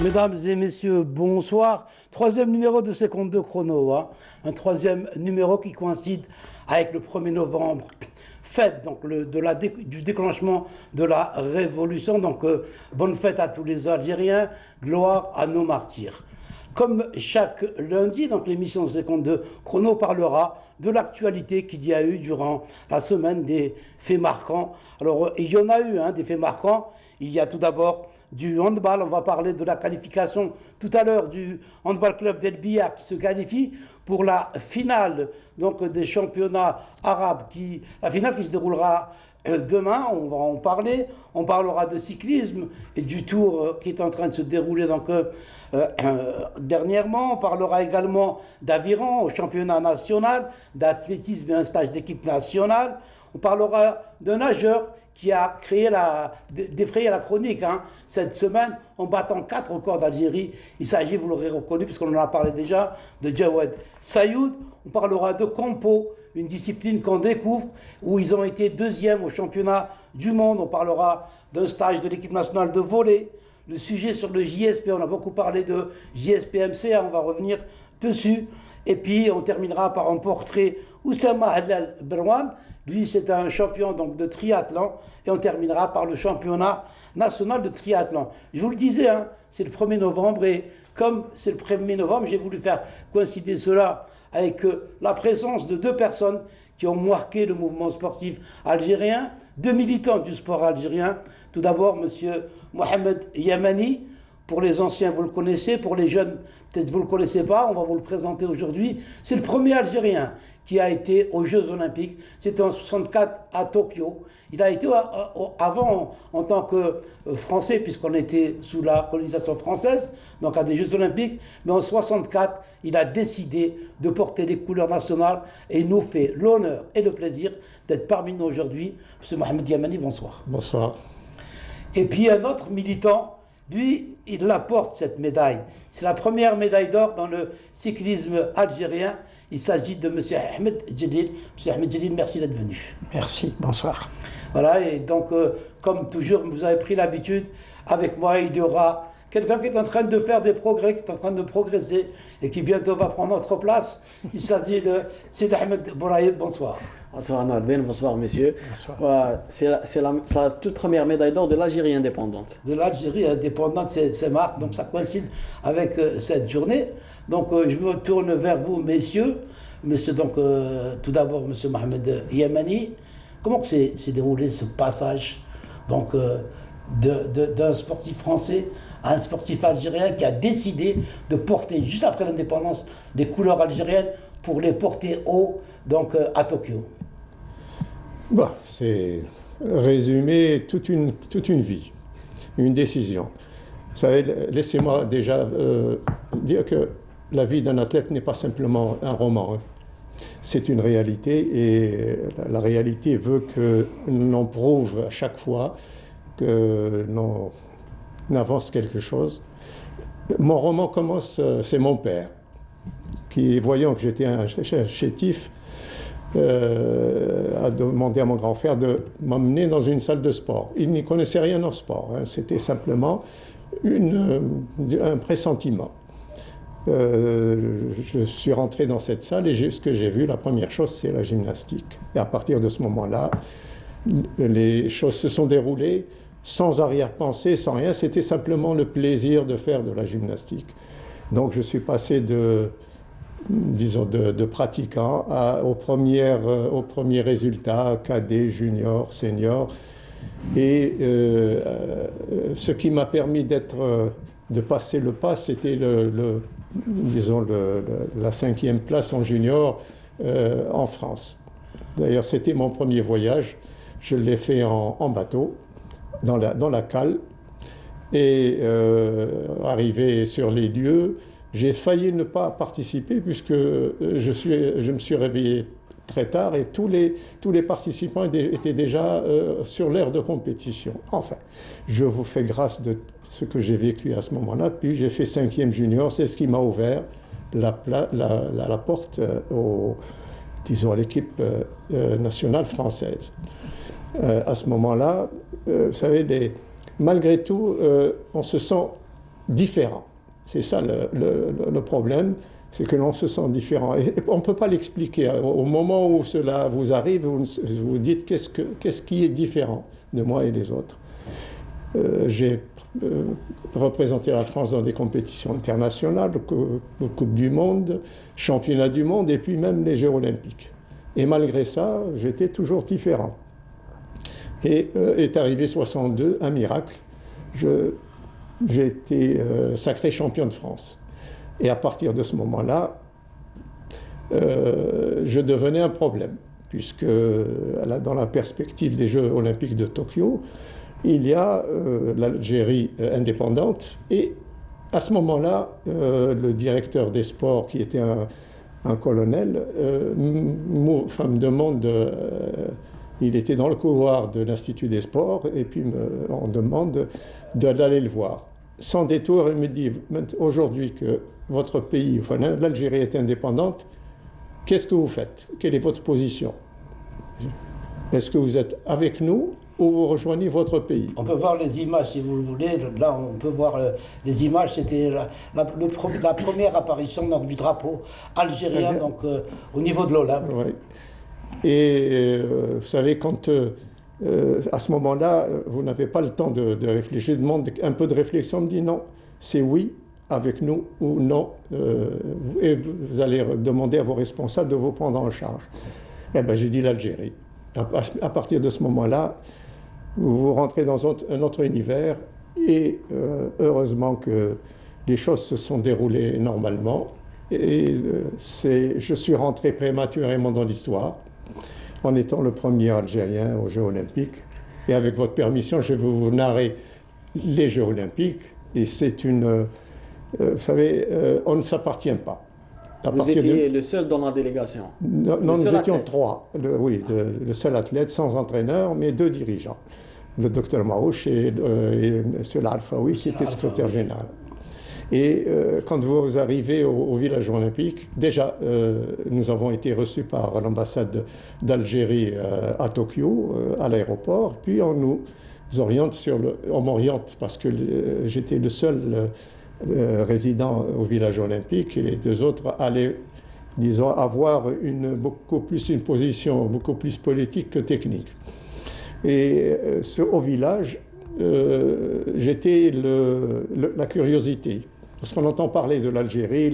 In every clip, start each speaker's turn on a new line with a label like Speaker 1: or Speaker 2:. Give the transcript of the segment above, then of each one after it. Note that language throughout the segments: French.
Speaker 1: Mesdames et messieurs, bonsoir. Troisième numéro de Seconde de Chrono. Un troisième numéro qui coïncide avec le 1er novembre, fête donc, du déclenchement de la Révolution. Donc, bonne fête à tous les Algériens, gloire à nos martyrs. Comme chaque lundi, donc l'émission Seconde de Chrono parlera de l'actualité qu'il y a eu durant la semaine, des faits marquants. Alors, il y en a eu des faits marquants. Il y a tout d'abord du handball. On va parler de la qualification tout à l'heure du handball club d'El Biar qui se qualifie pour la finale donc, des championnats arabes, la finale qui se déroulera demain. On va en parler. On parlera de cyclisme et du tour qui est en train de se dérouler donc, dernièrement. On parlera également d'aviron au championnat national, d'athlétisme et un stage d'équipe nationale. On parlera d'un nageur qui a défrayé la chronique cette semaine en battant 4 records d'Algérie. Il s'agit, vous l'aurez reconnu, puisqu'on en a parlé déjà, de Jawed Sayoud. On parlera de Compo, une discipline qu'on découvre, où ils ont été deuxièmes au championnat du monde. On parlera d'un stage de l'équipe nationale de volley. Le sujet sur le JSP, on a beaucoup parlé de JSPMC, on va revenir dessus. Et puis, on terminera par un portrait Oussama Halal Berwan. Lui, c'est un champion donc, de triathlon. Et on terminera par le championnat national de triathlon. Je vous le disais, c'est le 1er novembre. Et comme c'est le 1er novembre, j'ai voulu faire coïncider cela avec la présence de 2 personnes qui ont marqué le mouvement sportif algérien, 2 militants du sport algérien. Tout d'abord, M. Mohamed Yamani. Pour les anciens, vous le connaissez. Pour les jeunes, peut-être vous ne le connaissez pas. On va vous le présenter aujourd'hui. C'est le premier Algérien qui a été aux Jeux Olympiques. C'était en 64 à Tokyo. Il a été avant en tant que Français, puisqu'on était sous la colonisation française, donc à des Jeux Olympiques. Mais en 64, il a décidé de porter les couleurs nationales et il nous fait l'honneur et le plaisir d'être parmi nous aujourd'hui. M. Mohamed Yamani, bonsoir.
Speaker 2: Bonsoir.
Speaker 1: Et puis un autre militant, lui, il apporte cette médaille. C'est la première médaille d'or dans le cyclisme algérien. Il s'agit de M. Ahmed Djelil. M. Ahmed Djelil, merci d'être venu.
Speaker 2: Merci, bonsoir.
Speaker 1: Voilà, et donc, comme toujours, vous avez pris l'habitude, avec moi, il y aura quelqu'un qui est en train de faire des progrès, qui est en train de progresser, et qui bientôt va prendre notre place. Il s'agit de Sid Ahmed Bouraïd. Bonsoir.
Speaker 3: Bonsoir Nalben, bonsoir messieurs.
Speaker 2: Bonsoir.
Speaker 3: C'est la toute première médaille d'or de l'Algérie indépendante.
Speaker 1: De l'Algérie indépendante, c'est marqué, donc ça coïncide avec cette journée. Donc je me tourne vers vous, messieurs. Monsieur, donc, tout d'abord, M. Mohamed Yamani. Comment s'est déroulé ce passage donc, d'un sportif français à un sportif algérien qui a décidé de porter, juste après l'indépendance, les couleurs algériennes pour les porter haut donc, à Tokyo?
Speaker 2: Bon, c'est résumer toute une vie, une décision. Vous savez, laissez-moi déjà dire que la vie d'un athlète n'est pas simplement un roman. C'est une réalité et la réalité veut que l'on prouve à chaque fois que l'on avance quelque chose. Mon roman commence, c'est mon père, qui, voyant que j'étais un chétif, a demandé à mon grand frère de m'emmener dans une salle de sport. Il n'y connaissait rien en sport, c'était simplement un pressentiment. Je suis rentré dans cette salle et ce que j'ai vu, la première chose, c'est la gymnastique. Et à partir de ce moment-là, les choses se sont déroulées sans arrière-pensée, sans rien. C'était simplement le plaisir de faire de la gymnastique. Donc je suis passé de pratiquant aux premiers résultats, cadet, junior, senior. Et ce qui m'a permis de passer le pas, c'était la 5e place en junior en France. D'ailleurs, c'était mon premier voyage. Je l'ai fait en bateau, dans la cale. Et arrivé sur les lieux, j'ai failli ne pas participer puisque je me suis réveillé très tard et tous les participants étaient déjà sur l'aire de compétition. Enfin, je vous fais grâce de ce que j'ai vécu à ce moment-là. Puis j'ai fait 5e junior, c'est ce qui m'a ouvert la porte à l'équipe nationale française. À ce moment-là, vous savez, malgré tout, on se sent différents. C'est ça le problème, c'est que l'on se sent différent. Et on ne peut pas l'expliquer. Au moment où cela vous arrive, vous vous dites qu'est-ce qui est différent de moi et des autres. J'ai représenté la France dans des compétitions internationales, Coupe du Monde, Championnat du Monde et puis même les Jeux Olympiques. Et malgré ça, j'étais toujours différent. Et est arrivé 62, un miracle. J'ai été sacré champion de France. Et à partir de ce moment-là, je devenais un problème, puisque dans la perspective des Jeux Olympiques de Tokyo, il y a l'Algérie indépendante. Et à ce moment-là, le directeur des sports, qui était un colonel, me demande, il était dans le couloir de l'Institut des sports, et puis on demande d'aller le voir. Sans détour, il me dit, aujourd'hui que votre pays, enfin l'Algérie est indépendante, qu'est-ce que vous faites? Quelle est votre position? Est-ce que vous êtes avec nous ou vous rejoignez votre pays?
Speaker 1: On peut voir les images si vous le voulez. Là, on peut voir les images. C'était la première apparition donc, du drapeau algérien donc, au niveau de l'Olympe.
Speaker 2: Oui. Et vous savez, quand à ce moment-là, vous n'avez pas le temps de réfléchir, je demande un peu de réflexion, on me dit non, c'est oui avec nous ou non, et vous allez demander à vos responsables de vous prendre en charge. Eh bien, j'ai dit l'Algérie. À partir de ce moment-là, vous rentrez dans un autre univers, et heureusement que les choses se sont déroulées normalement, et je suis rentré prématurément dans l'histoire, en étant le premier Algérien aux Jeux Olympiques. Et avec votre permission, je vais vous narrer les Jeux Olympiques. Et c'est une... vous savez, on ne s'appartient pas.
Speaker 3: Vous étiez le seul dans la délégation?
Speaker 2: Non, nous étions trois. Le seul athlète, sans entraîneur, mais deux dirigeants. Le docteur Maouch et M. Al-Arfaoui, qui était secrétaire général. Et quand vous arrivez au village olympique, déjà, nous avons été reçus par l'ambassade d'Algérie à Tokyo, à l'aéroport, puis on nous oriente on m'oriente parce que j'étais le seul résident au village olympique, et les deux autres allaient, disons, avoir beaucoup plus une position beaucoup plus politique que technique. Et au village, j'étais la curiosité. Parce qu'on entend parler de l'Algérie,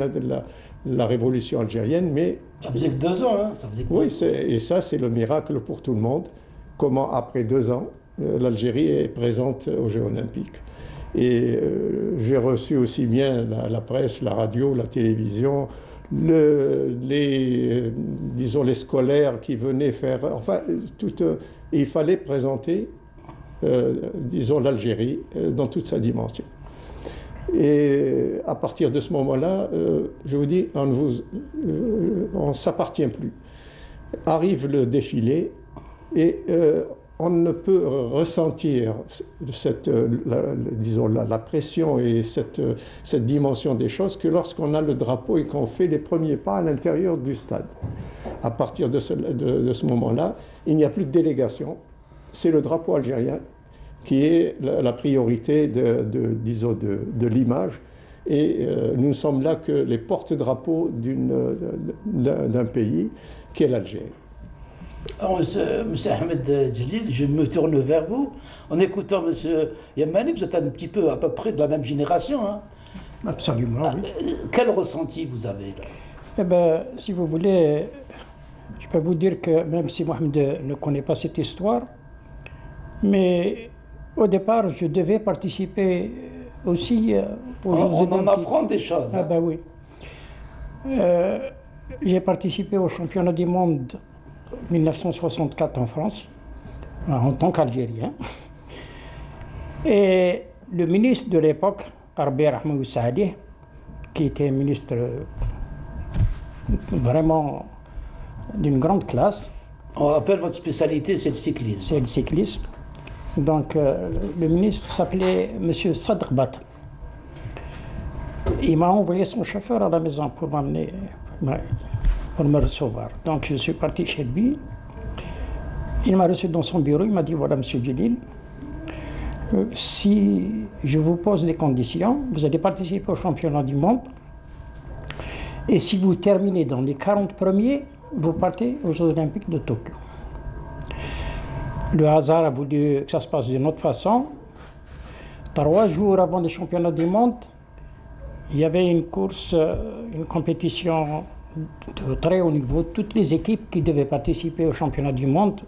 Speaker 2: la révolution algérienne, mais...
Speaker 1: Ça faisait que 2 ans, hein? Ça faisait que
Speaker 2: oui, et ça, c'est le miracle pour tout le monde. Comment, après 2 ans, l'Algérie est présente aux Jeux Olympiques. Et j'ai reçu aussi bien la presse, la radio, la télévision, disons, les scolaires qui venaient faire... Enfin, et il fallait présenter, disons, l'Algérie dans toute sa dimension. Et à partir de ce moment-là, je vous dis, on ne s'appartient plus. Arrive le défilé et on ne peut ressentir disons, la pression et cette dimension des choses que lorsqu'on a le drapeau et qu'on fait les premiers pas à l'intérieur du stade. À partir de ce moment-là, il n'y a plus de délégation, c'est le drapeau algérien qui est la priorité disons, de l'image. Et nous ne sommes là que les porte-drapeaux d'un pays qui est l'Algérie.
Speaker 1: Alors, monsieur Ahmed Djelil, je me tourne vers vous. En écoutant monsieur Yamani, vous êtes un petit peu à peu près de la même génération. Hein?
Speaker 4: Absolument, oui.
Speaker 1: Quel ressenti vous avez là?
Speaker 4: Eh bien, si vous voulez, je peux vous dire que même si Mohamed ne connaît pas cette histoire, mais au départ, je devais participer aussi aux Jeux Olympiques.
Speaker 1: On en apprend des choses.
Speaker 4: Ah ben oui. J'ai participé au championnat du monde 1964 en France, en tant qu'Algérien. Et le ministre de l'époque, Arbi Rahmou Saadi, qui était ministre vraiment d'une grande classe.
Speaker 1: On rappelle votre spécialité, c'est le cyclisme.
Speaker 4: C'est le cyclisme. Donc, le ministre s'appelait M. Sadr Bat. Il m'a envoyé son chauffeur à la maison pour m'amener, pour me recevoir. Donc, je suis parti chez lui. Il m'a reçu dans son bureau. Il m'a dit, voilà, M. Djelil, Si je vous pose des conditions, vous allez participer au championnat du monde. Et si vous terminez dans les 40 premiers, vous partez aux Jeux Olympiques de Tokyo. Le hasard a voulu que ça se passe d'une autre façon. 3 jours avant les championnats du monde, il y avait une course, une compétition de très haut niveau. Toutes les équipes qui devaient participer au championnat du monde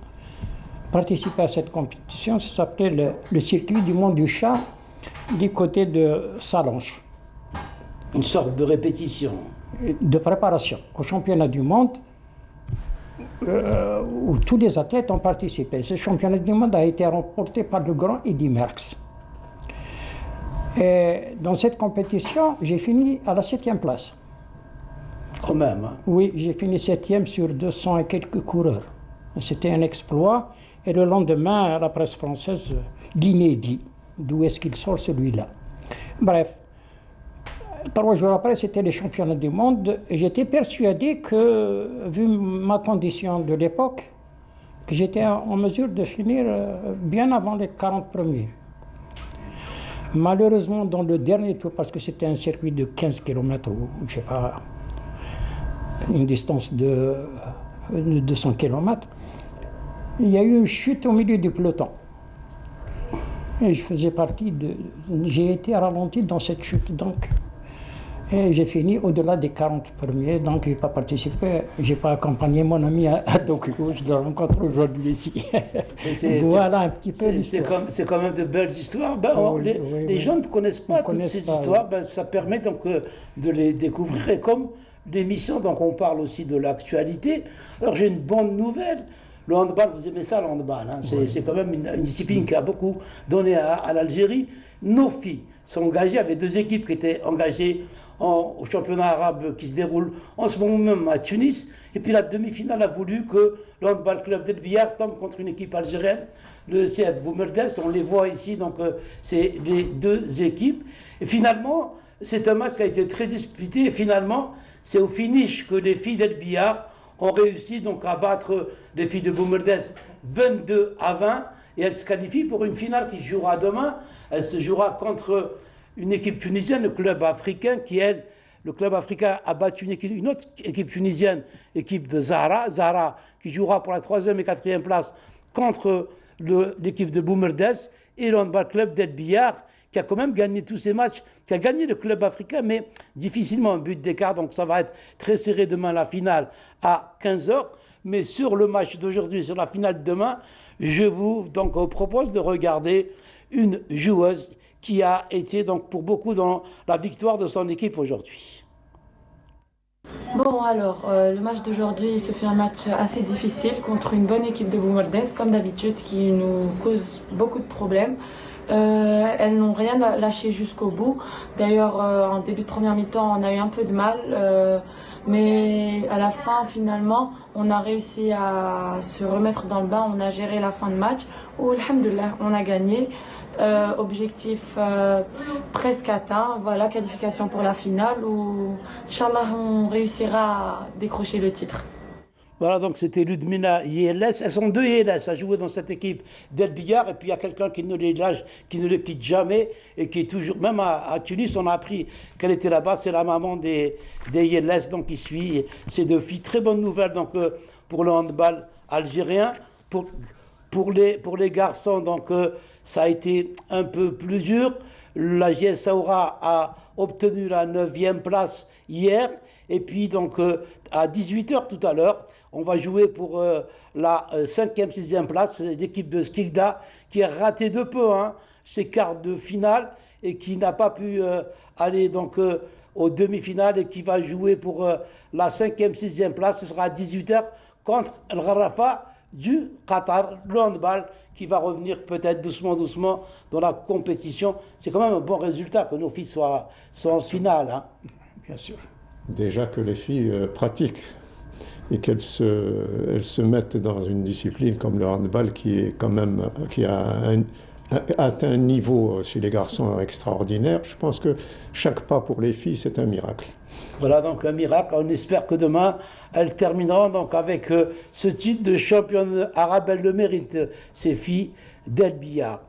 Speaker 4: participaient à cette compétition. Ça s'appelait le circuit du monde du chat du côté de Sallanches.
Speaker 1: Une sorte de répétition.
Speaker 4: De préparation au championnat du monde où tous les athlètes ont participé. Ce championnat du monde a été remporté par le grand Eddy Merckx. Et dans cette compétition, j'ai fini à la 7e place.
Speaker 1: Quand même. Hein.
Speaker 4: Oui, j'ai fini 7e sur 200 et quelques coureurs. C'était un exploit. Et le lendemain, la presse française, l'inédit. D'où est-ce qu'il sort celui-là? Bref. 3 jours après, c'était les championnats du monde et j'étais persuadé que, vu ma condition de l'époque, que j'étais en mesure de finir bien avant les 40 premiers. Malheureusement, dans le dernier tour, parce que c'était un circuit de 15 km ou je sais pas, une distance de 200 km, il y a eu une chute au milieu du peloton. Et je faisais partie de... J'ai été ralenti dans cette chute, donc... Et j'ai fini au-delà des 40 premiers, donc je n'ai pas participé, je n'ai pas accompagné mon ami à Tokyo, je le rencontre aujourd'hui ici. Voilà un petit peu l'histoire.
Speaker 1: C'est quand même de belles histoires. Ben, les gens ne connaissent pas toutes ces histoires, ben, ça permet donc de les découvrir. Et comme l'émission, donc on parle aussi de l'actualité, alors j'ai une bonne nouvelle. Le handball, vous aimez ça le handball, hein? C'est quand même une discipline qui a beaucoup donné à l'Algérie. Nos filles sont engagées, il y avait 2 équipes qui étaient engagées au championnat arabe qui se déroule en ce moment même à Tunis. Et puis la demi-finale a voulu que le handball club d'El Biar tombe contre une équipe algérienne, le CF Boumerdès. On les voit ici, donc c'est les 2 équipes. Et finalement, c'est un match qui a été très disputé. Et finalement, c'est au finish que les filles d'El Biar ont réussi donc à battre les filles de Boumerdès 22-20. Et elles se qualifient pour une finale qui se jouera demain. Elle se jouera contre une équipe tunisienne, le club africain, qui elle, le club africain a battu une autre équipe tunisienne, l'équipe de Zahra, qui jouera pour la 3e et 4e place contre l'équipe de Boumerdès, et le handball club d'El Biar, qui a quand même gagné tous ces matchs, qui a gagné le club africain, mais difficilement un but d'écart, donc ça va être très serré demain la finale à 15h. Mais sur le match d'aujourd'hui, sur la finale de demain, je vous donc propose de regarder une joueuse qui a été donc pour beaucoup dans la victoire de son équipe aujourd'hui.
Speaker 5: Bon alors, le match d'aujourd'hui se fait un match assez difficile contre une bonne équipe de Boumerdès, comme d'habitude, qui nous cause beaucoup de problèmes. Elles n'ont rien lâché jusqu'au bout. D'ailleurs, en début de première mi-temps, on a eu un peu de mal. Mais à la fin, finalement, on a réussi à se remettre dans le bain. On a géré la fin de match. Où, alhamdoulilah, on a gagné. Objectif presque atteint. Voilà, qualification pour la finale où, Inch'Allah, on réussira à décrocher le titre.
Speaker 1: Voilà, donc c'était Ludmila Yeles. Elles sont 2 Yeles à jouer dans cette équipe d'El Biar. Et puis il y a quelqu'un qui ne les lâche, qui ne les quitte jamais et qui est toujours, même à Tunis, on a appris qu'elle était là-bas. C'est la maman des Yeles, donc qui suit ces 2 filles. Très bonne nouvelle donc pour le handball algérien. Pour les garçons, donc ça a été un peu plus dur. La JS Saoura a obtenu la 9e place hier. Et puis donc à 18h tout à l'heure, on va jouer pour la 5e, 6e place, l'équipe de Skikda qui a raté de peu ses quarts de finale et qui n'a pas pu aller donc aux demi-finales et qui va jouer pour la 5e, 6e place. Ce sera à 18h contre El Gharafa du Qatar, le handball qui va revenir peut-être doucement dans la compétition. C'est quand même un bon résultat que nos filles soient en finale. Hein.
Speaker 4: Bien sûr.
Speaker 2: Déjà que les filles pratiquent et qu'elles se mettent dans une discipline comme le handball qui a atteint un niveau chez les garçons extraordinaire, je pense que chaque pas pour les filles, c'est un miracle.
Speaker 1: Voilà donc un miracle. On espère que demain, elles termineront donc avec ce titre de championne arabe. Elles le méritent, ces filles d'El Biar.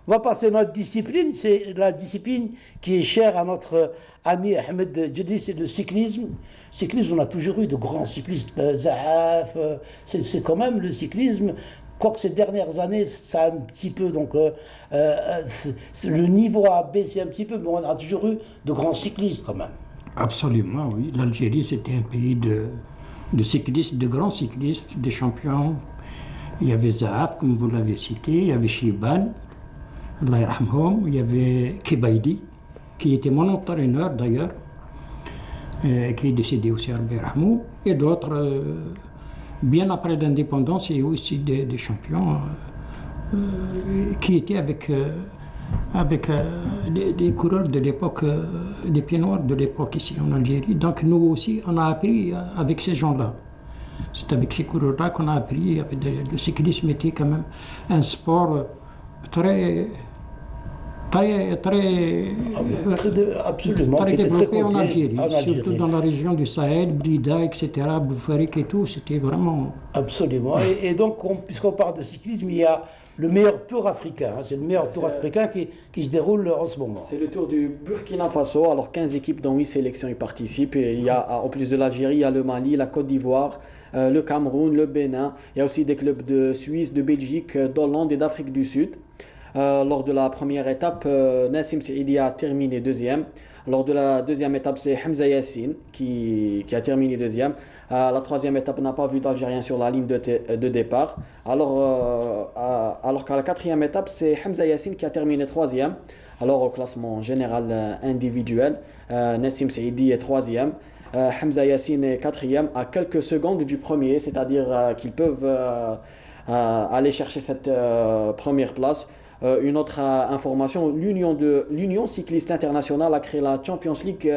Speaker 1: On va passer à notre discipline, c'est la discipline qui est chère à notre ami Ahmed Djedi, c'est le cyclisme. Cyclisme, on a toujours eu de grands cyclistes, Zahaf, c'est quand même le cyclisme. Quoique ces dernières années, ça a un petit peu, donc le niveau a baissé un petit peu, mais on a toujours eu de grands cyclistes quand même.
Speaker 4: Absolument, oui. L'Algérie, c'était un pays de cyclistes, de grands cyclistes, des champions. Il y avait Zahaf, comme vous l'avez cité, il y avait Chiban, Allah yarhamhum, il y avait Kebaidi, qui était mon entraîneur d'ailleurs, qui est décédé aussi, Allah yarhamhum, et d'autres. Bien après l'indépendance, il y a eu aussi des champions qui étaient avec des coureurs de l'époque, des pieds noirs de l'époque ici en Algérie. Donc nous aussi, on a appris avec ces gens-là. C'est avec ces coureurs-là qu'on a appris. Le cyclisme était quand même un sport très
Speaker 1: absolument,
Speaker 4: très développé
Speaker 1: très
Speaker 4: en Algérie,
Speaker 1: Algérie,
Speaker 4: surtout dans la région du Sahel, Blida, etc., Boufarik et tout, c'était vraiment...
Speaker 1: Absolument. Et donc, puisqu'on parle de cyclisme, il y a le meilleur tour africain. C'est le meilleur tour africain qui se déroule en ce moment.
Speaker 3: C'est le tour du Burkina Faso. Alors 15 équipes dans 8 sélections y participent. Et il y a, en plus de l'Algérie, il y a le Mali, la Côte d'Ivoire, le Cameroun, le Bénin. Il y a aussi des clubs de Suisse, de Belgique, d'Hollande et d'Afrique du Sud. Lors de la première étape, Nassim Saidi a terminé deuxième. Lors de la deuxième étape, c'est Hamza Yassine qui a terminé deuxième. La troisième étape n'a pas vu d'Algérien sur la ligne de départ. Alors qu'à la quatrième étape, c'est Hamza Yassine qui a terminé troisième. Alors au classement général individuel, Nassim Saidi est troisième. Hamza Yassine est quatrième à quelques secondes du premier, c'est-à-dire qu'ils peuvent aller chercher cette première place. Une autre information, l'Union cycliste internationale a créé la Champions League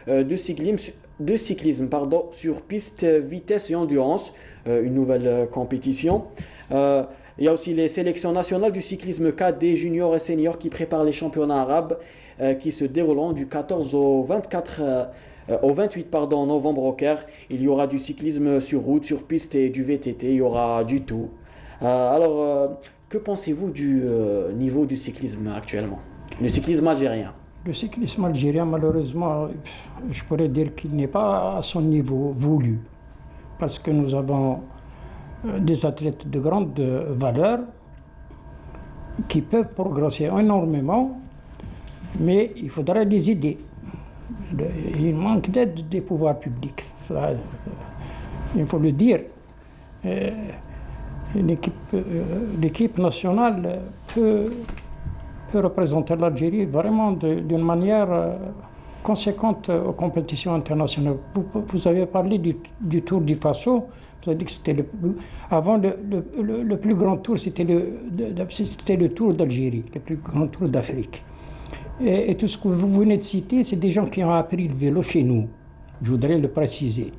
Speaker 3: de cyclisme sur piste, vitesse et endurance, une nouvelle compétition. Il y a aussi les sélections nationales du cyclisme cadet, junior et senior qui préparent les championnats arabes qui se dérouleront du 14 au 28 novembre au Caire. Il y aura du cyclisme sur route, sur piste et du VTT, il y aura du tout. Que pensez-vous du niveau du cyclisme actuellement, le cyclisme algérien?
Speaker 4: Le cyclisme algérien, malheureusement, je pourrais dire qu'il n'est pas à son niveau voulu, parce que nous avons des athlètes de grande valeur qui peuvent progresser énormément, mais il faudrait les aider. Il manque d'aide des pouvoirs publics, ça, il faut le dire. L'équipe nationale peut représenter l'Algérie vraiment d'une manière conséquente aux compétitions internationales. Vous avez parlé du Tour du Faso, vous avez dit que c'était avant le plus grand tour, c'était le Tour d'Algérie, le plus grand tour d'Afrique. Et tout ce que vous venez de citer, c'est des gens qui ont appris le vélo chez nous. Je voudrais le préciser.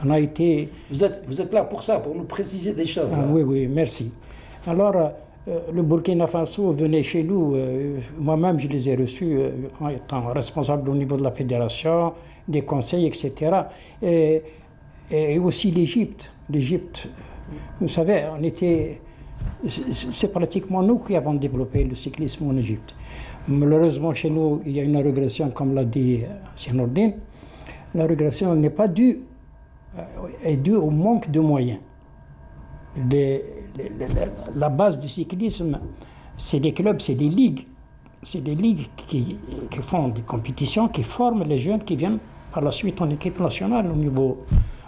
Speaker 4: On a été...
Speaker 1: Vous êtes là pour ça, pour nous préciser des choses.
Speaker 4: Ah, oui, merci. Alors, le Burkina Faso venait chez nous, moi-même je les ai reçus en étant responsable au niveau de la fédération, des conseils, etc. Et aussi l'Égypte. L'Égypte, vous savez, c'est pratiquement nous qui avons développé le cyclisme en Égypte. Malheureusement, chez nous, il y a une régression, comme l'a dit Sianourdine. La régression n'est pas due est due au manque de moyens. La base du cyclisme, c'est les clubs, c'est les ligues. C'est des ligues qui font des compétitions, qui forment les jeunes qui viennent par la suite en équipe nationale au niveau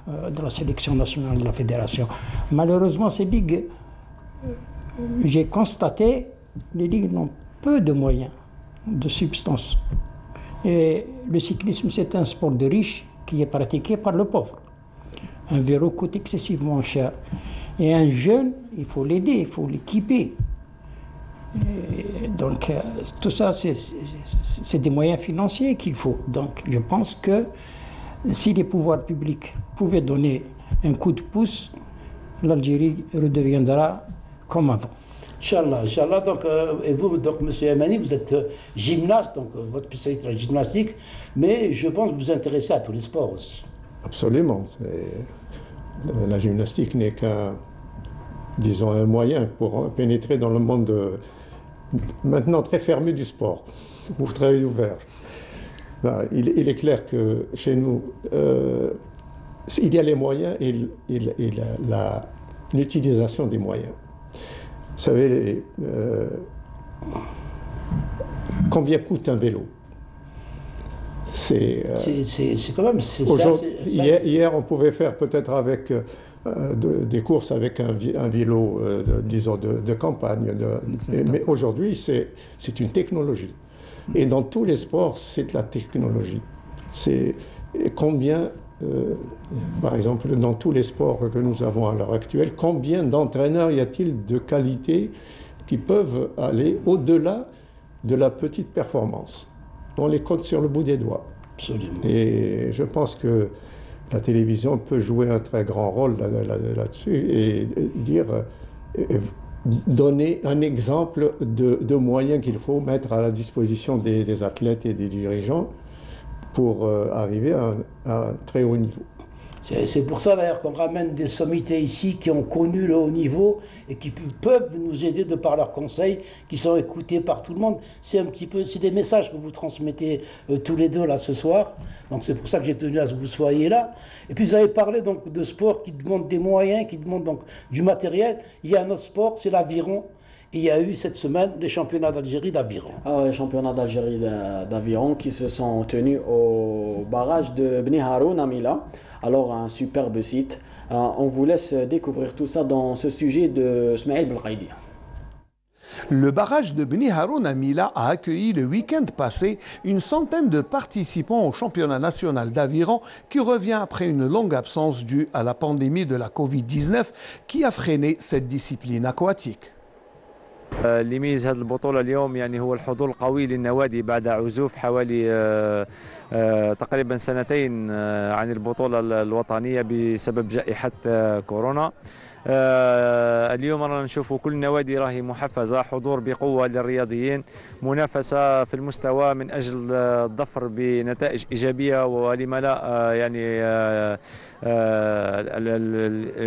Speaker 4: de la sélection nationale de la fédération. Malheureusement, ces ligues, j'ai constaté, les ligues n'ont peu de moyens, de substance. Et le cyclisme, c'est un sport de riches qui est pratiqué par le pauvre. Un vélo coûte excessivement cher. Et un jeune, il faut l'aider, il faut l'équiper. Donc, tout ça, c'est des moyens financiers qu'il faut. Donc, je pense que si les pouvoirs publics pouvaient donner un coup de pouce, l'Algérie redeviendra comme avant.
Speaker 1: Inch'Allah, Inch'Allah. Donc, et vous, donc, M. Yamani, vous êtes gymnaste, donc votre spécialité est la gymnastique, mais je pense que vous vous intéressez à tous les sports aussi.
Speaker 2: Absolument. La gymnastique n'est qu'un, disons, un moyen pour pénétrer dans le monde maintenant très fermé du sport, ou très ouvert. Ben, il est clair que chez nous, il y a les moyens et l'utilisation des moyens. Vous savez, combien coûte un vélo?
Speaker 1: C'est quand même...
Speaker 2: Hier, on pouvait faire peut-être avec des courses avec un vélo, disons, de campagne. Mais aujourd'hui, c'est une technologie. Et dans tous les sports, c'est de la technologie. C'est combien, par exemple, dans tous les sports que nous avons à l'heure actuelle, combien d'entraîneurs y a-t-il de qualité qui peuvent aller au-delà de la petite performance? On les compte sur le bout des doigts.
Speaker 1: Absolument.
Speaker 2: Et je pense que la télévision peut jouer un très grand rôle là-dessus et dire, donner un exemple de moyens qu'il faut mettre à la disposition des athlètes et des dirigeants pour arriver à un très haut niveau.
Speaker 1: C'est pour ça d'ailleurs qu'on ramène des sommités ici qui ont connu le haut niveau et qui peuvent nous aider de par leurs conseils, qui sont écoutés par tout le monde. C'est des messages que vous transmettez tous les deux là ce soir. Donc c'est pour ça que j'ai tenu à ce que vous soyez là. Et puis vous avez parlé donc de sport qui demande des moyens, qui demande donc du matériel. Il y a un autre sport, c'est l'aviron. Et il y a eu cette semaine les championnats d'Algérie d'aviron.
Speaker 3: Les championnats d'Algérie d'aviron qui se sont tenus au barrage de Bni Haroun à Mila. Alors un superbe site. On vous laisse découvrir tout ça dans ce sujet de Smaïl Belghaïdi.
Speaker 6: Le barrage de Bni Haroun à Mila a accueilli le week-end passé une centaine de participants au championnat national d'aviron qui revient après une longue absence due à la pandémie de la Covid-19 qui a freiné cette discipline aquatique.
Speaker 7: اللي يميز هذه البطولة اليوم يعني هو الحضور القوي للنوادي بعد عزوف حوالي تقريبا سنتين عن البطولة الوطنية بسبب جائحة كورونا. اليوم رانا نشوفوا كل النوادي راهي محفزة، حضور بقوة للرياضيين، منافسة في المستوى من أجل الظفر بنتائج إيجابية، ولما لا يعني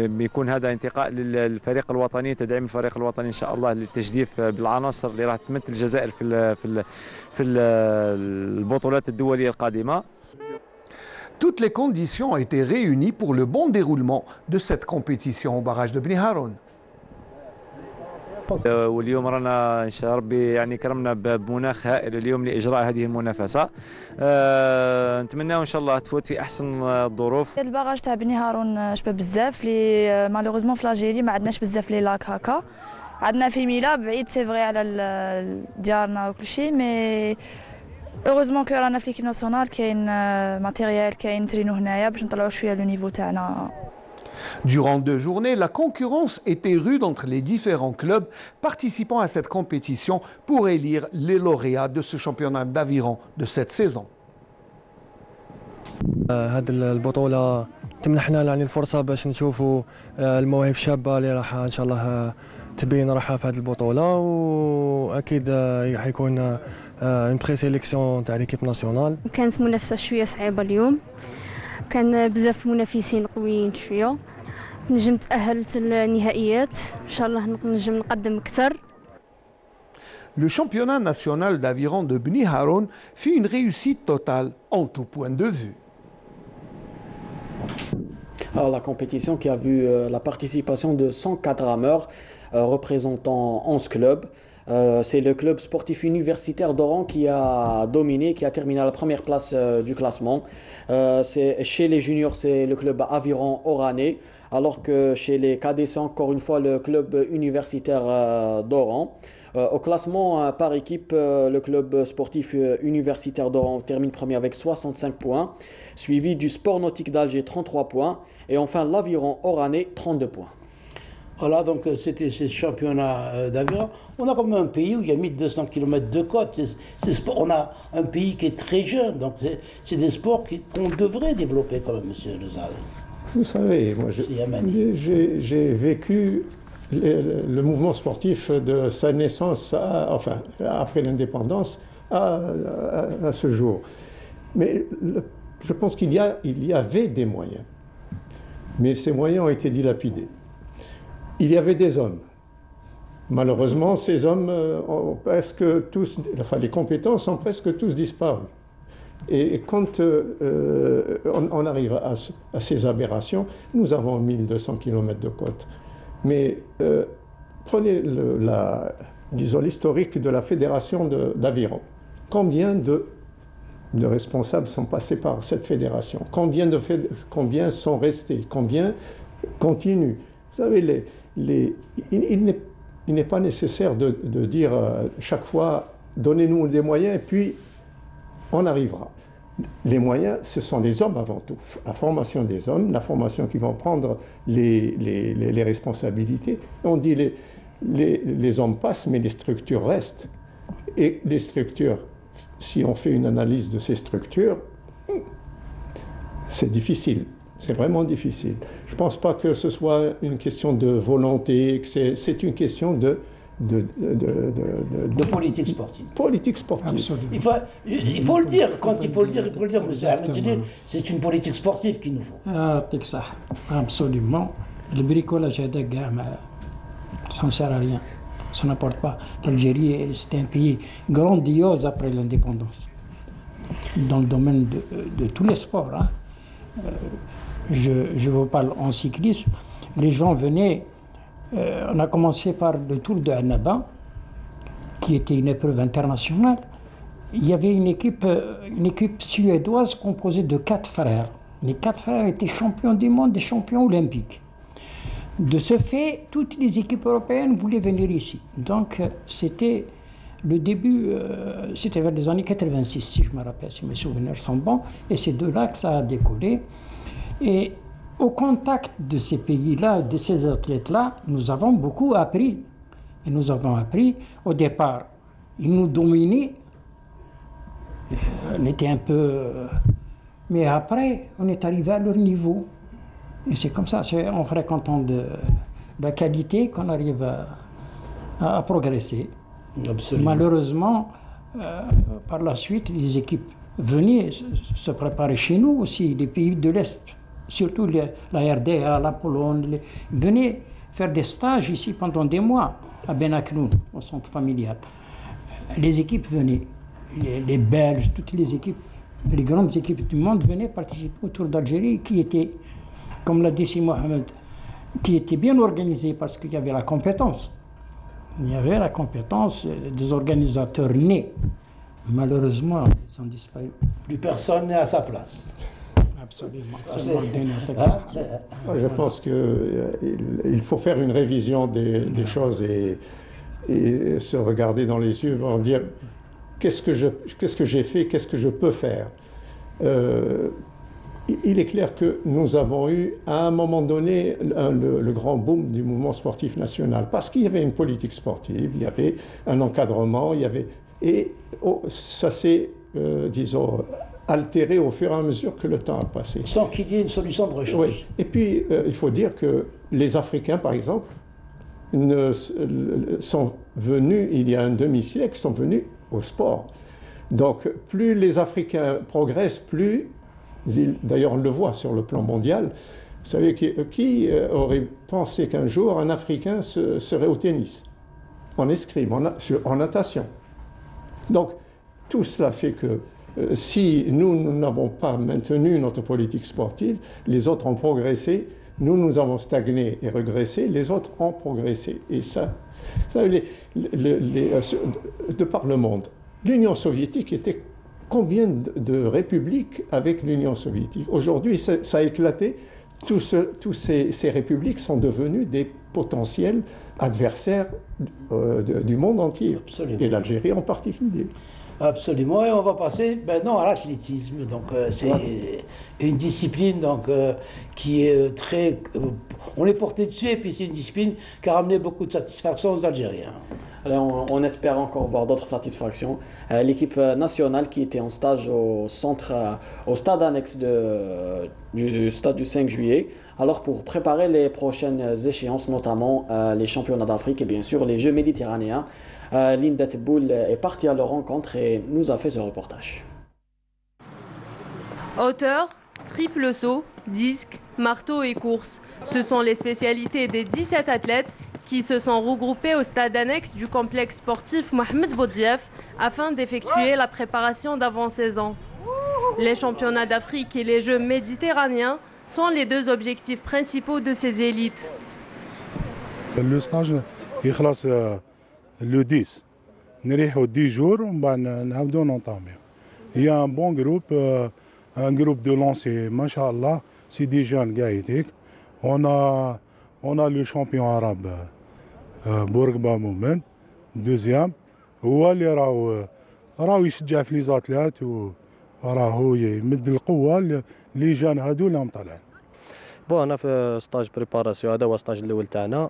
Speaker 7: بيكون هذا انتقاء للفريق الوطني، تدعيم الفريق الوطني إن شاء الله للتجديف بالعناصر اللي راح تمثل الجزائر في البطولات الدولية القادمة.
Speaker 6: Toutes les conditions ont été réunies pour le bon déroulement de cette compétition au barrage de Bni Haroun.
Speaker 7: واليوم رانا ان شاء ربي يعني كرمنا بمناخ هائل اليوم لاجراء هذه المنافسه. نتمنى ان شاء الله تفوت في احسن الظروف.
Speaker 8: الباراج تاع بني هارون شباب بزاف لي مالوغوزمون في لاجيري ما عندناش بزاف لي لاك هكا. عندنا في ميلا بعيد سي فغي على ديارنا وكل شيء مي heureusement que رانا في ليكيب ناسيونال كاين ماتيريال كاين ترينو هنايا باش نطلعوا شويه لو نيفو تاعنا.
Speaker 6: Durant 2 journées, la concurrence était rude entre les différents clubs participant à cette compétition pour élire les lauréats de ce championnat d'aviron de cette saison.
Speaker 9: هذه البطولة تمنحنا يعني الفرصة باش نشوفوا المواهب الشابة اللي راح إن شاء الله تبين راحة في هذه البطولة، وأكيد حيكون اون بري سيليكسيون تاع ليكيب ناسيونال.
Speaker 10: كانت منافسة شوية صعيبة اليوم، كان بزاف منافسين قويين شوية، نجم تأهلت النهائيات إن شاء الله نجم نقدم أكثر.
Speaker 6: Le championnat national d'aviron de Bni Haroun fut une réussite totale en tout point de vue.
Speaker 3: Alors, la compétition qui a vu la participation de 104 rameurs représentant 11 clubs. C'est le club sportif universitaire d'Oran qui a dominé, qui a terminé à la première place du classement. Chez les juniors, c'est le club aviron oranais, alors que chez les cadets, c'est encore une fois le club universitaire d'Oran. Au classement par équipe, le club sportif universitaire d'Oran termine premier avec 65 points, suivi du sport nautique d'Alger 33 points, et enfin l'aviron oranais 32 points.
Speaker 1: Voilà, donc c'était ce championnat d'aviron. On a comme un pays où il y a 1200 km de côte. On a un pays qui est très jeune, donc c'est des sports qu'on devrait développer quand même, monsieur Lezal.
Speaker 2: Vous savez, moi j'ai vécu le mouvement sportif de sa naissance, après l'indépendance, à ce jour. Mais je pense qu'il y avait des moyens, mais ces moyens ont été dilapidés. Il y avait des hommes, Malheureusement, ces hommes ont presque tous, enfin les compétences ont presque tous disparu. Et quand on arrive à ces aberrations, nous avons 1200 km de côte. Mais prenez disons l'historique de la fédération d'aviron. Combien de responsables sont passés par cette fédération? Combien sont restés? Combien continuent? Vous savez, il n'est pas nécessaire de dire chaque fois « donnez-nous des moyens » et puis on arrivera. Les moyens, ce sont les hommes avant tout. La formation des hommes, la formation qui vont prendre les responsabilités. On dit les hommes passent, mais les structures restent. Et les structures, si on fait une analyse de ces structures, c'est difficile. C'est vraiment difficile. Je ne pense pas que ce soit une question de volonté, que c'est une question de
Speaker 1: politique sportive.
Speaker 2: Politique sportive.
Speaker 1: Il faut le dire, quand il faut le dire, monsieur Ahmed Jalil, c'est une politique sportive qu'il nous faut.
Speaker 4: Ça, absolument. Le bricolage ça ne sert à rien. Ça n'apporte pas. L'Algérie, c'est un pays grandiose après l'indépendance. Dans le domaine de tous les sports. Hein. Je vous parle en cyclisme. Les gens venaient. On a commencé par le Tour de Annaba, qui était une épreuve internationale. Il y avait une équipe suédoise composée de 4 frères. Les 4 frères étaient champions du monde et champions olympiques. De ce fait, toutes les équipes européennes voulaient venir ici. Donc, c'était le début, c'était vers les années 86, si je me rappelle, si mes souvenirs sont bons. Et c'est de là que ça a décollé. Et au contact de ces pays-là, de ces athlètes-là, nous avons beaucoup appris. Et nous avons appris, au départ, ils nous dominaient. On était un peu... Mais après, on est arrivé à leur niveau. Et c'est comme ça, c'est en fréquentant de la qualité qu'on arrive à progresser.
Speaker 1: Absolument.
Speaker 4: Malheureusement, par la suite, les équipes venaient se préparer chez nous aussi, les pays de l'Est, surtout la RDA, la Pologne, venaient faire des stages ici pendant des mois à Benaknoun, au centre familial. Les équipes venaient, les Belges, toutes les équipes, les grandes équipes du monde venaient participer au Tour d'Algérie qui était, comme l'a dit Mohamed, qui était bien organisé parce qu'il y avait la compétence. Il y avait la compétence des organisateurs nés. Malheureusement, ils ont disparu.
Speaker 1: Plus personne n'est à sa place.
Speaker 4: Absolument.
Speaker 2: Je pense qu'il faut faire une révision des choses et se regarder dans les yeux et dire qu'est-ce que j'ai fait, qu'est-ce que je peux faire. Il est clair que nous avons eu, à un moment donné, le grand boom du mouvement sportif national, parce qu'il y avait une politique sportive, il y avait un encadrement, ça s'est, disons, altéré au fur et à mesure que le temps a passé.
Speaker 1: Sans qu'il y ait une solution de recherche.
Speaker 2: Oui. Et puis, il faut dire que les Africains, par exemple, sont venus, il y a un demi-siècle, sont venus au sport. Donc, plus les Africains progressent, plus... D'ailleurs, on le voit sur le plan mondial. Vous savez, qui aurait pensé qu'un jour un Africain serait au tennis, en escrime, en natation? Donc, tout cela fait que si nous n'avons pas maintenu notre politique sportive, les autres ont progressé, nous avons stagné et régressé, les autres ont progressé. Et ça de par le monde. L'Union soviétique était... Combien de républiques avec l'Union soviétique? Aujourd'hui, ça a éclaté. Tous ces républiques sont devenues des potentiels adversaires du monde entier.
Speaker 1: Absolument.
Speaker 2: Et l'Algérie en particulier.
Speaker 1: Absolument. Et on va passer maintenant à l'athlétisme. Donc, c'est une discipline qui est très... on est porté dessus et puis c'est une discipline qui a ramené beaucoup de satisfaction aux Algériens.
Speaker 3: Alors, on espère encore voir d'autres satisfactions. L'équipe nationale qui était en stage au stade annexe du stade du 5 juillet, alors pour préparer les prochaines échéances, notamment les championnats d'Afrique et bien sûr les Jeux méditerranéens, Linda Teboul est partie à leur rencontre et nous a fait ce reportage.
Speaker 11: Hauteur, triple saut, disque, marteau et course. Ce sont les spécialités des 17 athlètes qui se sont regroupés au stade annexe du complexe sportif Mohamed Boudiaf afin d'effectuer la préparation d'avant-saison. Les championnats d'Afrique et les Jeux méditerranéens sont les deux objectifs principaux de ces élites.
Speaker 12: Le stage il خلاص le 10. نريحوا 10 jours ومن بعد نعاودوا ننطاميو. Il y a un bon groupe, un groupe de lancers, machallah, c'est des jeunes gars هيك. On a le champion arabe Bourguiba Moumen, deuxième. هو اللي راهو يشجع في لي زاتلات وراهو يمد القوه لي جان هادو اللي طالعين.
Speaker 9: بون انا في ستاج بريباراسيون، هذا هو ستاج الاول تاعنا.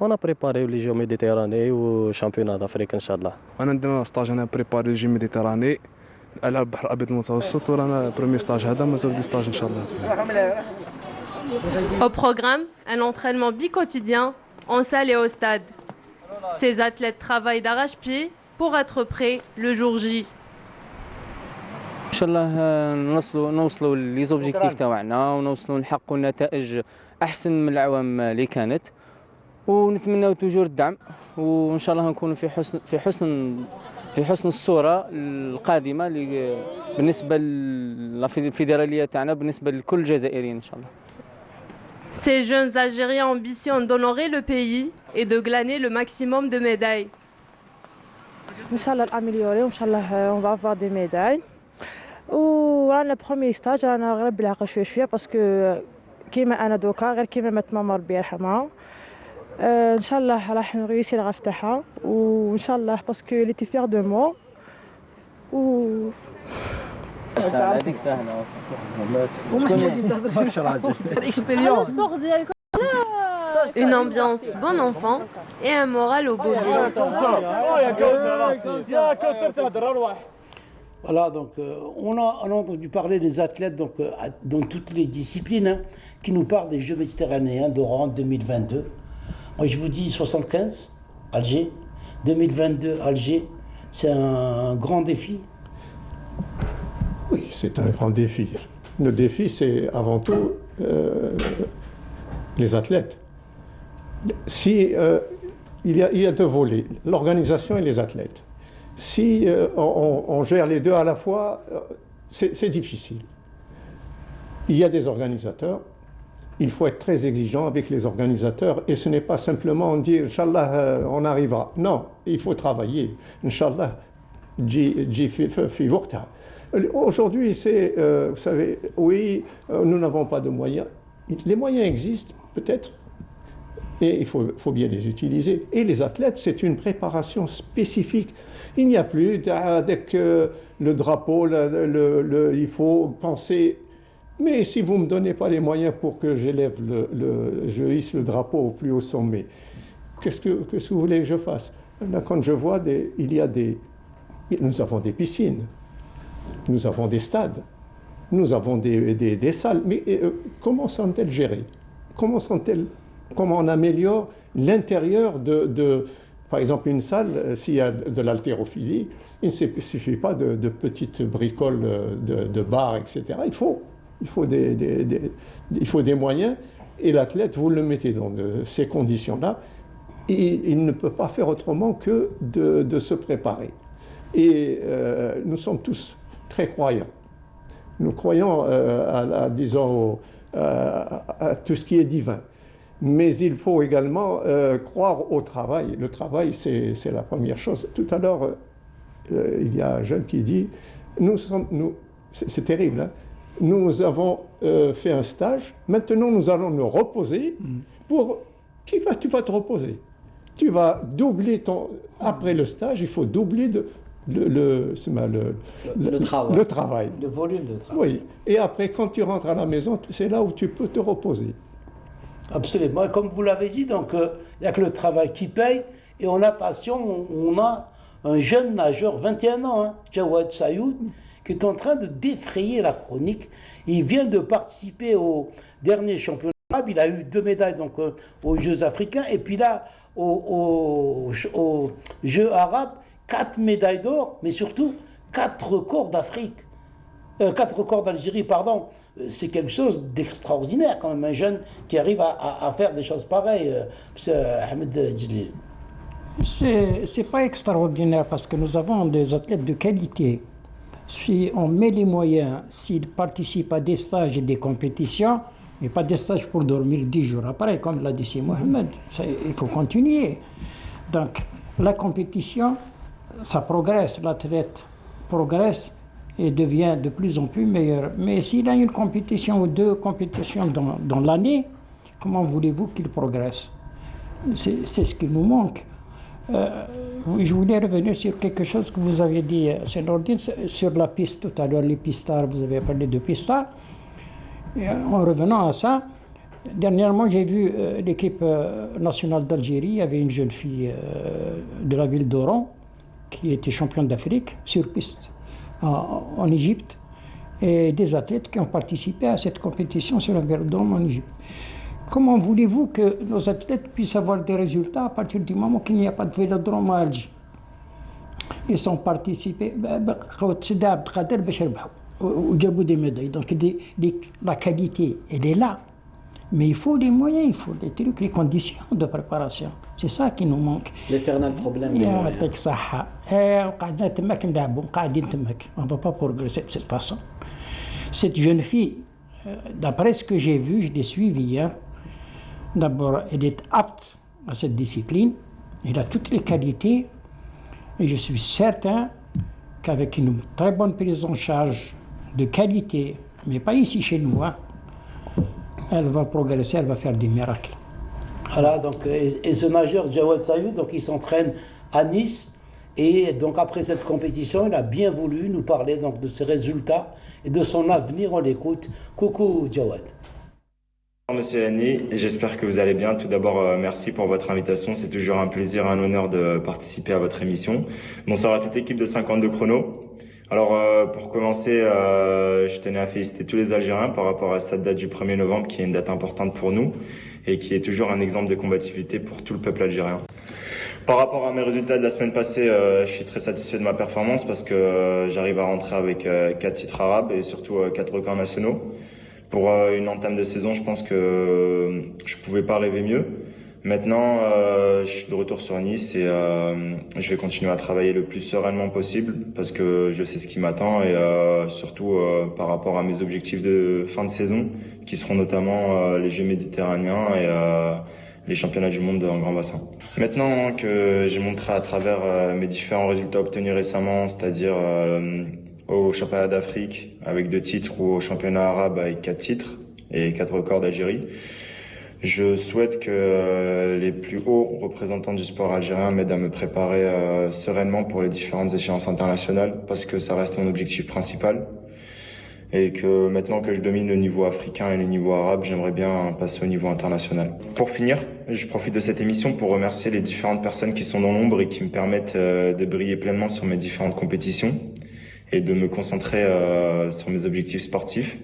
Speaker 9: وانا بريباريو لي جو ميديتيراني وشامبيونات دافريك ان شاء الله.
Speaker 13: انا ندير ستاج، انا بريباري جي ميديتيراني العاب البحر الابيض المتوسط، ورانا بروميي ستاج هذا مازال دي ستاج ان شاء الله.
Speaker 11: Au programme, un entraînement bi-quotidien en salle et au stade. Ces athlètes travaillent d'arrache-pied pour être prêts le jour J.
Speaker 3: ان شاء الله نوصلوا لي زوبجيكتيف تاعنا ونوصلوا نحققوا نتائج احسن من العوام اللي كانت، ونتمناو توجور الدعم، وان شاء الله نكونوا في حسن الصوره القادمه بالنسبه للفيدراليه تاعنا، بالنسبه لكل الجزائريين ان شاء الله.
Speaker 11: Ces jeunes Algériens ambitionnent d'honorer le pays et de glaner le maximum de médailles.
Speaker 14: Inch'Allah l'améliorer, Inch'Allah on va avoir des médailles. ورانا بروميي ستاج رانا غير بالعقل شويه باسكو كيما انا دوكا غير كيما ما تمام ربي يرحمها. ان شاء الله راح نريسي غفتحها وان شاء الله باسكو لي تي فيغ دو مو
Speaker 3: هذيك سهله.
Speaker 11: Une ambiance bon enfant et un moral au beau vivre.
Speaker 1: Voilà, donc on a entendu parler des athlètes donc, dans toutes les disciplines qui nous parlent des Jeux méditerranéens d'Oran 2022. Moi je vous dis 75, Alger, 2022 Alger, c'est un grand défi.
Speaker 2: Oui, c'est un grand défi. Le défi, c'est avant tout les athlètes. Si, il y a deux volets, l'organisation et les athlètes. Si on gère les deux à la fois, c'est difficile. Il y a des organisateurs, il faut être très exigeant avec les organisateurs et ce n'est pas simplement dire « Inch'Allah, on arrivera ». Non, il faut travailler. « Inch'Allah, fi waqta ». Aujourd'hui, c'est, vous savez, oui, nous n'avons pas de moyens. Les moyens existent, peut-être, et il faut bien les utiliser. Et les athlètes, c'est une préparation spécifique. Il n'y a plus, avec le drapeau, il faut penser. Mais si vous ne me donnez pas les moyens pour que j'élève je hisse le drapeau au plus haut sommet, qu'est-ce que vous voulez que je fasse? Là, quand je vois, nous avons des piscines. Nous avons des stades, nous avons des salles, mais comment sont-elles gérées? Comment on améliore l'intérieur par exemple, une salle, s'il y a de l'haltérophilie, il ne suffit pas de petites bricoles de bars, etc. Il faut des moyens, et l'athlète, vous le mettez dans ces conditions-là, il ne peut pas faire autrement que de se préparer. Et nous sommes tous très croyants. Nous croyons disons, à tout ce qui est divin. Mais il faut également croire au travail. Le travail, c'est la première chose. Tout à l'heure, il y a un jeune qui dit, c'est terrible, hein? Nous avons fait un stage, maintenant nous allons nous reposer tu vas te reposer. Tu vas doubler après le stage, il faut doubler le travail.
Speaker 1: Le volume de travail.
Speaker 2: Oui. Et après, quand tu rentres à la maison, c'est là où tu peux te reposer.
Speaker 1: Absolument. Comme vous l'avez dit, donc il n'y a que le travail qui paye. Et on a passion, on a un jeune nageur, 21 ans, hein, Jawad Sayoud, qui est en train de défrayer la chronique. Il vient de participer au dernier championnat. Il a eu 2 médailles donc, aux Jeux africains. Et puis là, aux Jeux arabes, 4 médailles d'or, mais surtout 4 records d'Afrique. 4 records d'Algérie, pardon. C'est quelque chose d'extraordinaire quand même, un jeune qui arrive à faire des choses pareilles, Ahmed Djelil.
Speaker 4: C'est pas extraordinaire parce que nous avons des athlètes de qualité. Si on met les moyens, s'ils participent à des stages et des compétitions, mais pas des stages pour dormir 10 jours après, comme l'a dit Mohamed, il faut continuer. Donc la compétition, ça progresse, l'athlète progresse et devient de plus en plus meilleur. Mais s'il a une compétition ou 2 compétitions dans l'année, comment voulez-vous qu'il progresse? C'est ce qui nous manque. Je voulais revenir sur quelque chose que vous avez dit, Nordine, sur la piste tout à l'heure, les pistards, vous avez parlé de pistards. En revenant à ça, dernièrement j'ai vu l'équipe nationale d'Algérie, il y avait une jeune fille de la ville d'Oran qui était championne d'Afrique sur piste en Égypte, et des athlètes qui ont participé à cette compétition sur un vélodrome en Égypte. Comment voulez-vous que nos athlètes puissent avoir des résultats à partir du moment qu'il n'y a pas de vélodrome à Alger? Ils ont participé, des médailles. Donc la qualité, elle est là. Mais il faut les moyens, il faut les trucs, les conditions de préparation. C'est ça qui nous manque.
Speaker 3: L'éternel problème des moyens.
Speaker 4: On ne va pas progresser de cette façon. Cette jeune fille, d'après ce que j'ai vu, je l'ai suivie, d'abord, elle est apte à cette discipline, elle a toutes les qualités, et je suis certain qu'avec une très bonne prise en charge de qualité, mais pas ici chez nous, elle va progresser, elle va faire des miracles.
Speaker 1: Voilà, donc, et ce nageur Jawad Sayoud, donc il s'entraîne à Nice, et donc après cette compétition, il a bien voulu nous parler donc de ses résultats et de son avenir. On l'écoute. Coucou Jawad.
Speaker 15: Monsieur Hani, j'espère que vous allez bien. Tout d'abord, merci pour votre invitation. C'est toujours un plaisir, un honneur de participer à votre émission. Bonsoir à toute l'équipe de 52 chrono. Alors, pour commencer, je tenais à féliciter tous les Algériens par rapport à cette date du 1er novembre, qui est une date importante pour nous et qui est toujours un exemple de combativité pour tout le peuple algérien. Par rapport à mes résultats de la semaine passée, je suis très satisfait de ma performance parce que j'arrive à rentrer avec 4 titres arabes et surtout 4 records nationaux. Pour une entame de saison, je pense que je pouvais pas rêver mieux. Maintenant, je suis de retour sur Nice et je vais continuer à travailler le plus sereinement possible parce que je sais ce qui m'attend et surtout par rapport à mes objectifs de fin de saison qui seront notamment les Jeux méditerranéens et les championnats du monde en grand bassin. Maintenant que j'ai montré à travers mes différents résultats obtenus récemment, c'est-à-dire au championnat d'Afrique avec 2 titres ou au championnat arabe avec 4 titres et 4 records d'Algérie, je souhaite que les plus hauts représentants du sport algérien m'aident à me préparer sereinement pour les différentes échéances internationales parce que ça reste mon objectif principal et que maintenant que je domine le niveau africain et le niveau arabe, j'aimerais bien passer au niveau international. Pour finir, je profite de cette émission pour remercier les différentes personnes qui sont dans l'ombre et qui me permettent de briller pleinement sur mes différentes compétitions et de me concentrer sur mes objectifs sportifs.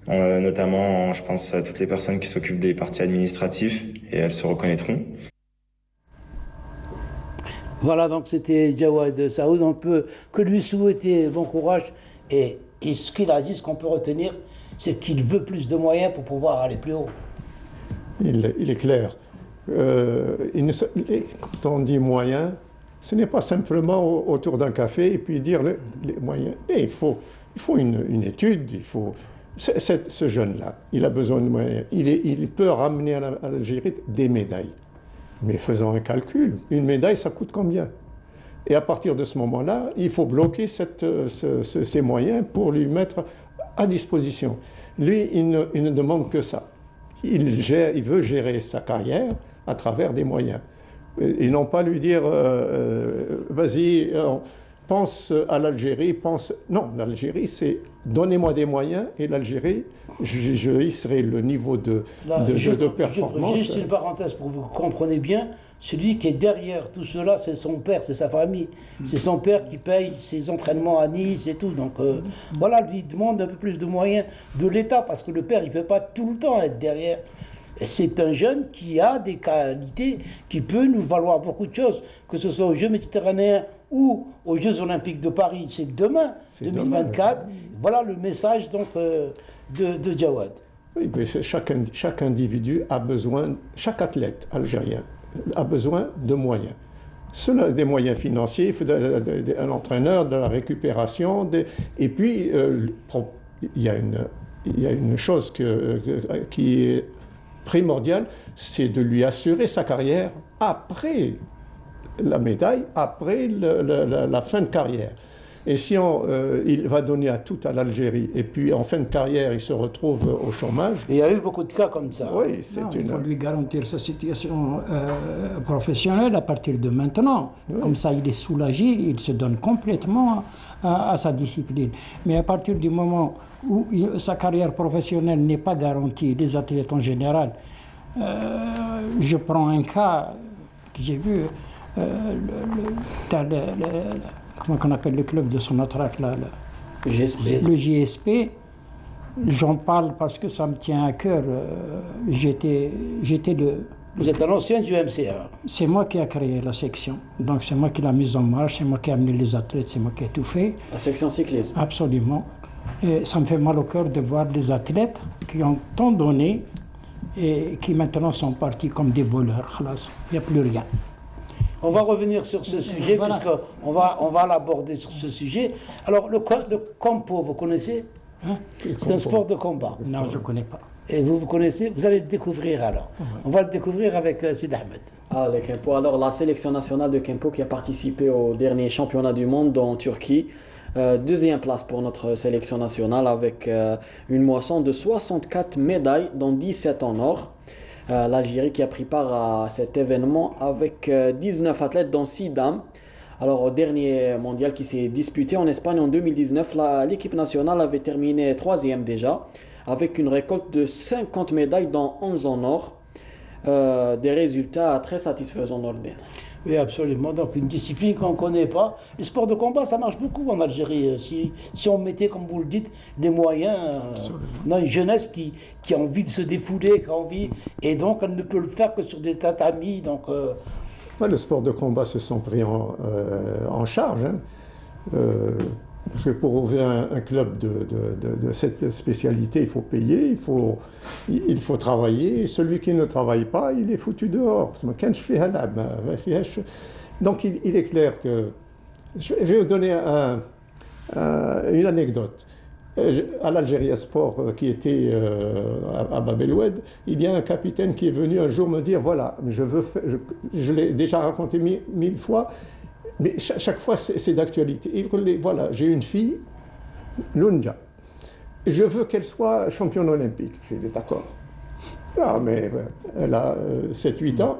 Speaker 15: Notamment, je pense à toutes les personnes qui s'occupent des parties administratifs et elles se reconnaîtront.
Speaker 1: Voilà, donc c'était Jawad Sayoud. On peut que lui souhaiter bon courage et ce qu'il a dit, ce qu'on peut retenir, c'est qu'il veut plus de moyens pour pouvoir aller plus haut.
Speaker 2: Il est clair. Quand on dit moyens, ce n'est pas simplement autour d'un café et puis dire les moyens. Et il faut une étude, il faut... Ce jeune-là, il a besoin de moyens. Il peut ramener à l'Algérie des médailles. Mais faisons un calcul. Une médaille, ça coûte combien? Et à partir de ce moment-là, il faut bloquer ces moyens pour lui mettre à disposition. Lui, il ne demande que ça. Il veut gérer sa carrière à travers des moyens. Et non pas lui dire vas-y, pense à l'Algérie, pense... Non, l'Algérie, c'est donnez-moi des moyens et l'Algérie, je hisserai le niveau de jeu de performance.
Speaker 1: Juste une parenthèse pour que vous compreniez bien, celui qui est derrière tout cela, c'est son père, c'est sa famille. C'est son père qui paye ses entraînements à Nice et tout. Donc voilà, lui demande un peu plus de moyens de l'État parce que le père, il ne peut pas tout le temps être derrière. Et c'est un jeune qui a des qualités qui peut nous valoir beaucoup de choses, que ce soit aux Jeux méditerranéens ou aux Jeux Olympiques de Paris, c'est demain, 2024. Demain. Voilà le message donc de Jawad.
Speaker 2: Oui, mais chaque individu a besoin, chaque athlète algérien a besoin de moyens. Cela, des moyens financiers, il faut un entraîneur, de la récupération, et puis il y a une chose qui est primordiale, c'est de lui assurer sa carrière après la médaille, après la fin de carrière. Et si il va donner à tout à l'Algérie, et puis en fin de carrière, il se retrouve au chômage.
Speaker 1: Il y a eu beaucoup de cas comme ça.
Speaker 2: Oui,
Speaker 4: il faut lui garantir sa situation professionnelle à partir de maintenant. Oui. Comme ça, il est soulagé, il se donne complètement à sa discipline. Mais à partir du moment où sa carrière professionnelle n'est pas garantie, les athlètes en général, je prends un cas que j'ai vu, comment on appelle le club de Sonatrach là,
Speaker 3: GSP.
Speaker 4: Le GSP. J'en parle parce que ça me tient à cœur. J'étais le...
Speaker 1: Vous êtes un ancien du MCA.
Speaker 4: C'est moi qui ai créé la section. Donc c'est moi qui l'ai mise en marche, c'est moi qui ai amené les athlètes, c'est moi qui ai tout fait.
Speaker 3: La section cyclisme.
Speaker 4: Absolument. Et ça me fait mal au cœur de voir des athlètes qui ont tant donné et qui maintenant sont partis comme des voleurs. Il n'y a plus rien.
Speaker 1: On va revenir sur ce sujet, voilà. Puisqu'on va l'aborder sur ce sujet. Alors, le campo, vous connaissez hein? C'est un sport de combat.
Speaker 4: Non, je ne connais pas.
Speaker 1: Et vous connaissez? Vous allez le découvrir alors. On va le découvrir avec Sid Ahmed.
Speaker 3: Ah, le Kempo. Alors, la sélection nationale de Kempo qui a participé au dernier championnat du monde en Turquie. Deuxième place pour notre sélection nationale avec une moisson de 64 médailles, dont 17 en or. L'Algérie qui a pris part à cet événement avec 19 athlètes, dont 6 dames. Alors, au dernier mondial qui s'est disputé en Espagne en 2019, l'équipe nationale avait terminé 3e déjà, avec une récolte de 50 médailles, dont 11 en or. Des résultats très satisfaisants, Nordin.
Speaker 1: Oui, absolument. Donc, une discipline qu'on ne connaît pas. Le sport de combat, ça marche beaucoup en Algérie. Si on mettait, comme vous le dites, les moyens, on a une jeunesse qui a envie de se défouler, qui a envie, et donc elle ne peut le faire que sur des tatamis. Donc,
Speaker 2: le sport de combat se sont pris en charge. Hein. Parce que pour ouvrir un club de cette spécialité, il faut payer, il faut travailler. Et celui qui ne travaille pas, il est foutu dehors. Donc il est clair que... Je vais vous donner une anecdote. À l'Algérie Sport, qui était à Bab el Oued, il y a un capitaine qui est venu un jour me dire, voilà, je l'ai déjà raconté 1000 fois, mais chaque fois, c'est d'actualité. Voilà, j'ai une fille, Lunja. Je veux qu'elle soit championne olympique. J'ai dit d'accord. Ah, mais elle a 7-8 ans.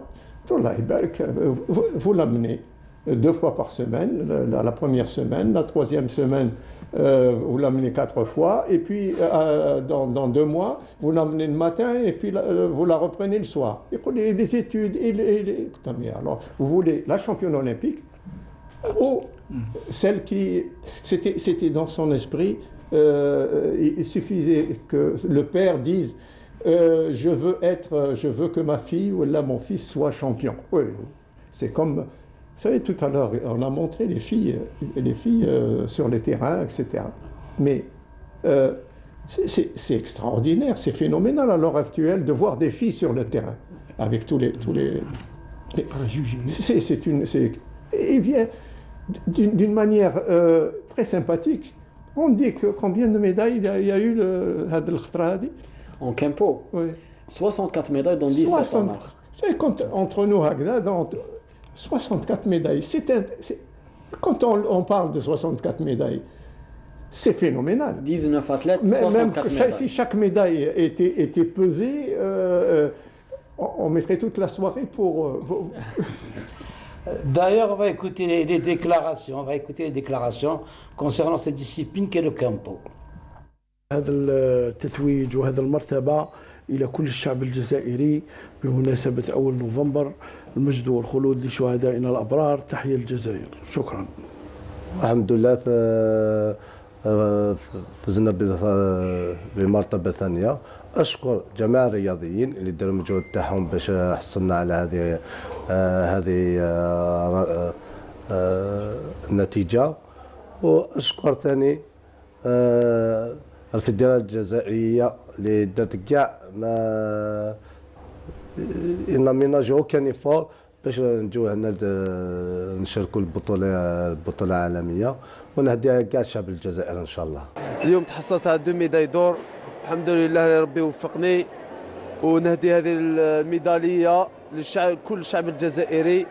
Speaker 2: Vous l'amenez 2 fois par semaine. La première semaine, la 3e semaine, vous l'amenez 4 fois. Et puis, dans 2 mois, vous l'amenez le matin et puis vous la reprenez le soir. Et les études. Mais alors, vous voulez la championne olympique ou celle qui... C'était dans son esprit, il suffisait que le père dise je veux que ma fille ou là mon fils soit champion. Oui, c'est comme... Vous savez, tout à l'heure, on a montré les filles sur les terrains, etc. Mais c'est extraordinaire, c'est phénoménal à l'heure actuelle de voir des filles sur le terrain, avec tous les préjugés. Il vient d'une manière très sympathique. On dit que combien de médailles il y a eu
Speaker 3: en Kempo?
Speaker 2: Oui.
Speaker 3: 64 médailles, dont 17 en or.
Speaker 2: C'est entre nous, Hagda, 64 médailles. Quand on parle de 64 médailles, c'est phénoménal.
Speaker 3: 19 athlètes, 64 médailles.
Speaker 2: Si chaque médaille était pesée, on mettrait toute la soirée pour...
Speaker 1: D'ailleurs, on va écouter les déclarations. On va écouter les déclarations concernant cette discipline qu'est le campo.
Speaker 16: هذا التتويج وهذا المرتبة إلى كل الشعب الجزائري بمناسبة أول نوفمبر. المجد والخلود لشهدائنا الأبرار. تحية الجزائر. شكرا.
Speaker 17: الحمد لله فزنا بمرتبة ثانية. أشكر جميع الرياضيين اللي داروا المجهود تاعهم باش حصلنا على هذه النتيجة. وأشكر ثاني الفدرالية الجزائرية اللي درت كاع ما ميناجو كان يفور باش نجيو هنا نشاركوا البطولة العالمية، ونهديها كاع الشعب الجزائري إن شاء الله.
Speaker 18: اليوم تحصلت على 2 ميداي دور، الحمد لله ربي وفقني، ونهدي هذه الميدالية للشعب كل الشعب الجزائري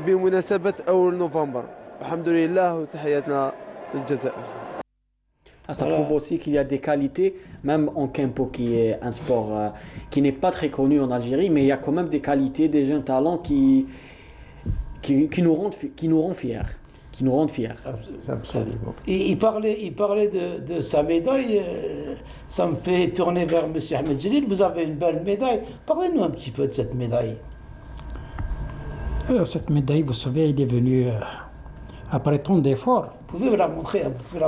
Speaker 18: بمناسبة أول نوفمبر. الحمد لله وتحياتنا للجزائر.
Speaker 3: Ça prouve aussi qu'il y a des qualités, même en Kempo, qui est un sport qui n'est pas très connu en Algérie, mais il y a quand même des qualités, des jeunes talents qui nous rendent fiers. Qui nous rendent fiers.
Speaker 2: Absolument.
Speaker 1: Il parlait de sa médaille, ça me fait tourner vers M. Ahmed Jalil. Vous avez une belle médaille. Parlez-nous un petit peu de cette médaille.
Speaker 4: Cette médaille, vous savez, elle est venue après tant d'efforts.
Speaker 1: Vous pouvez la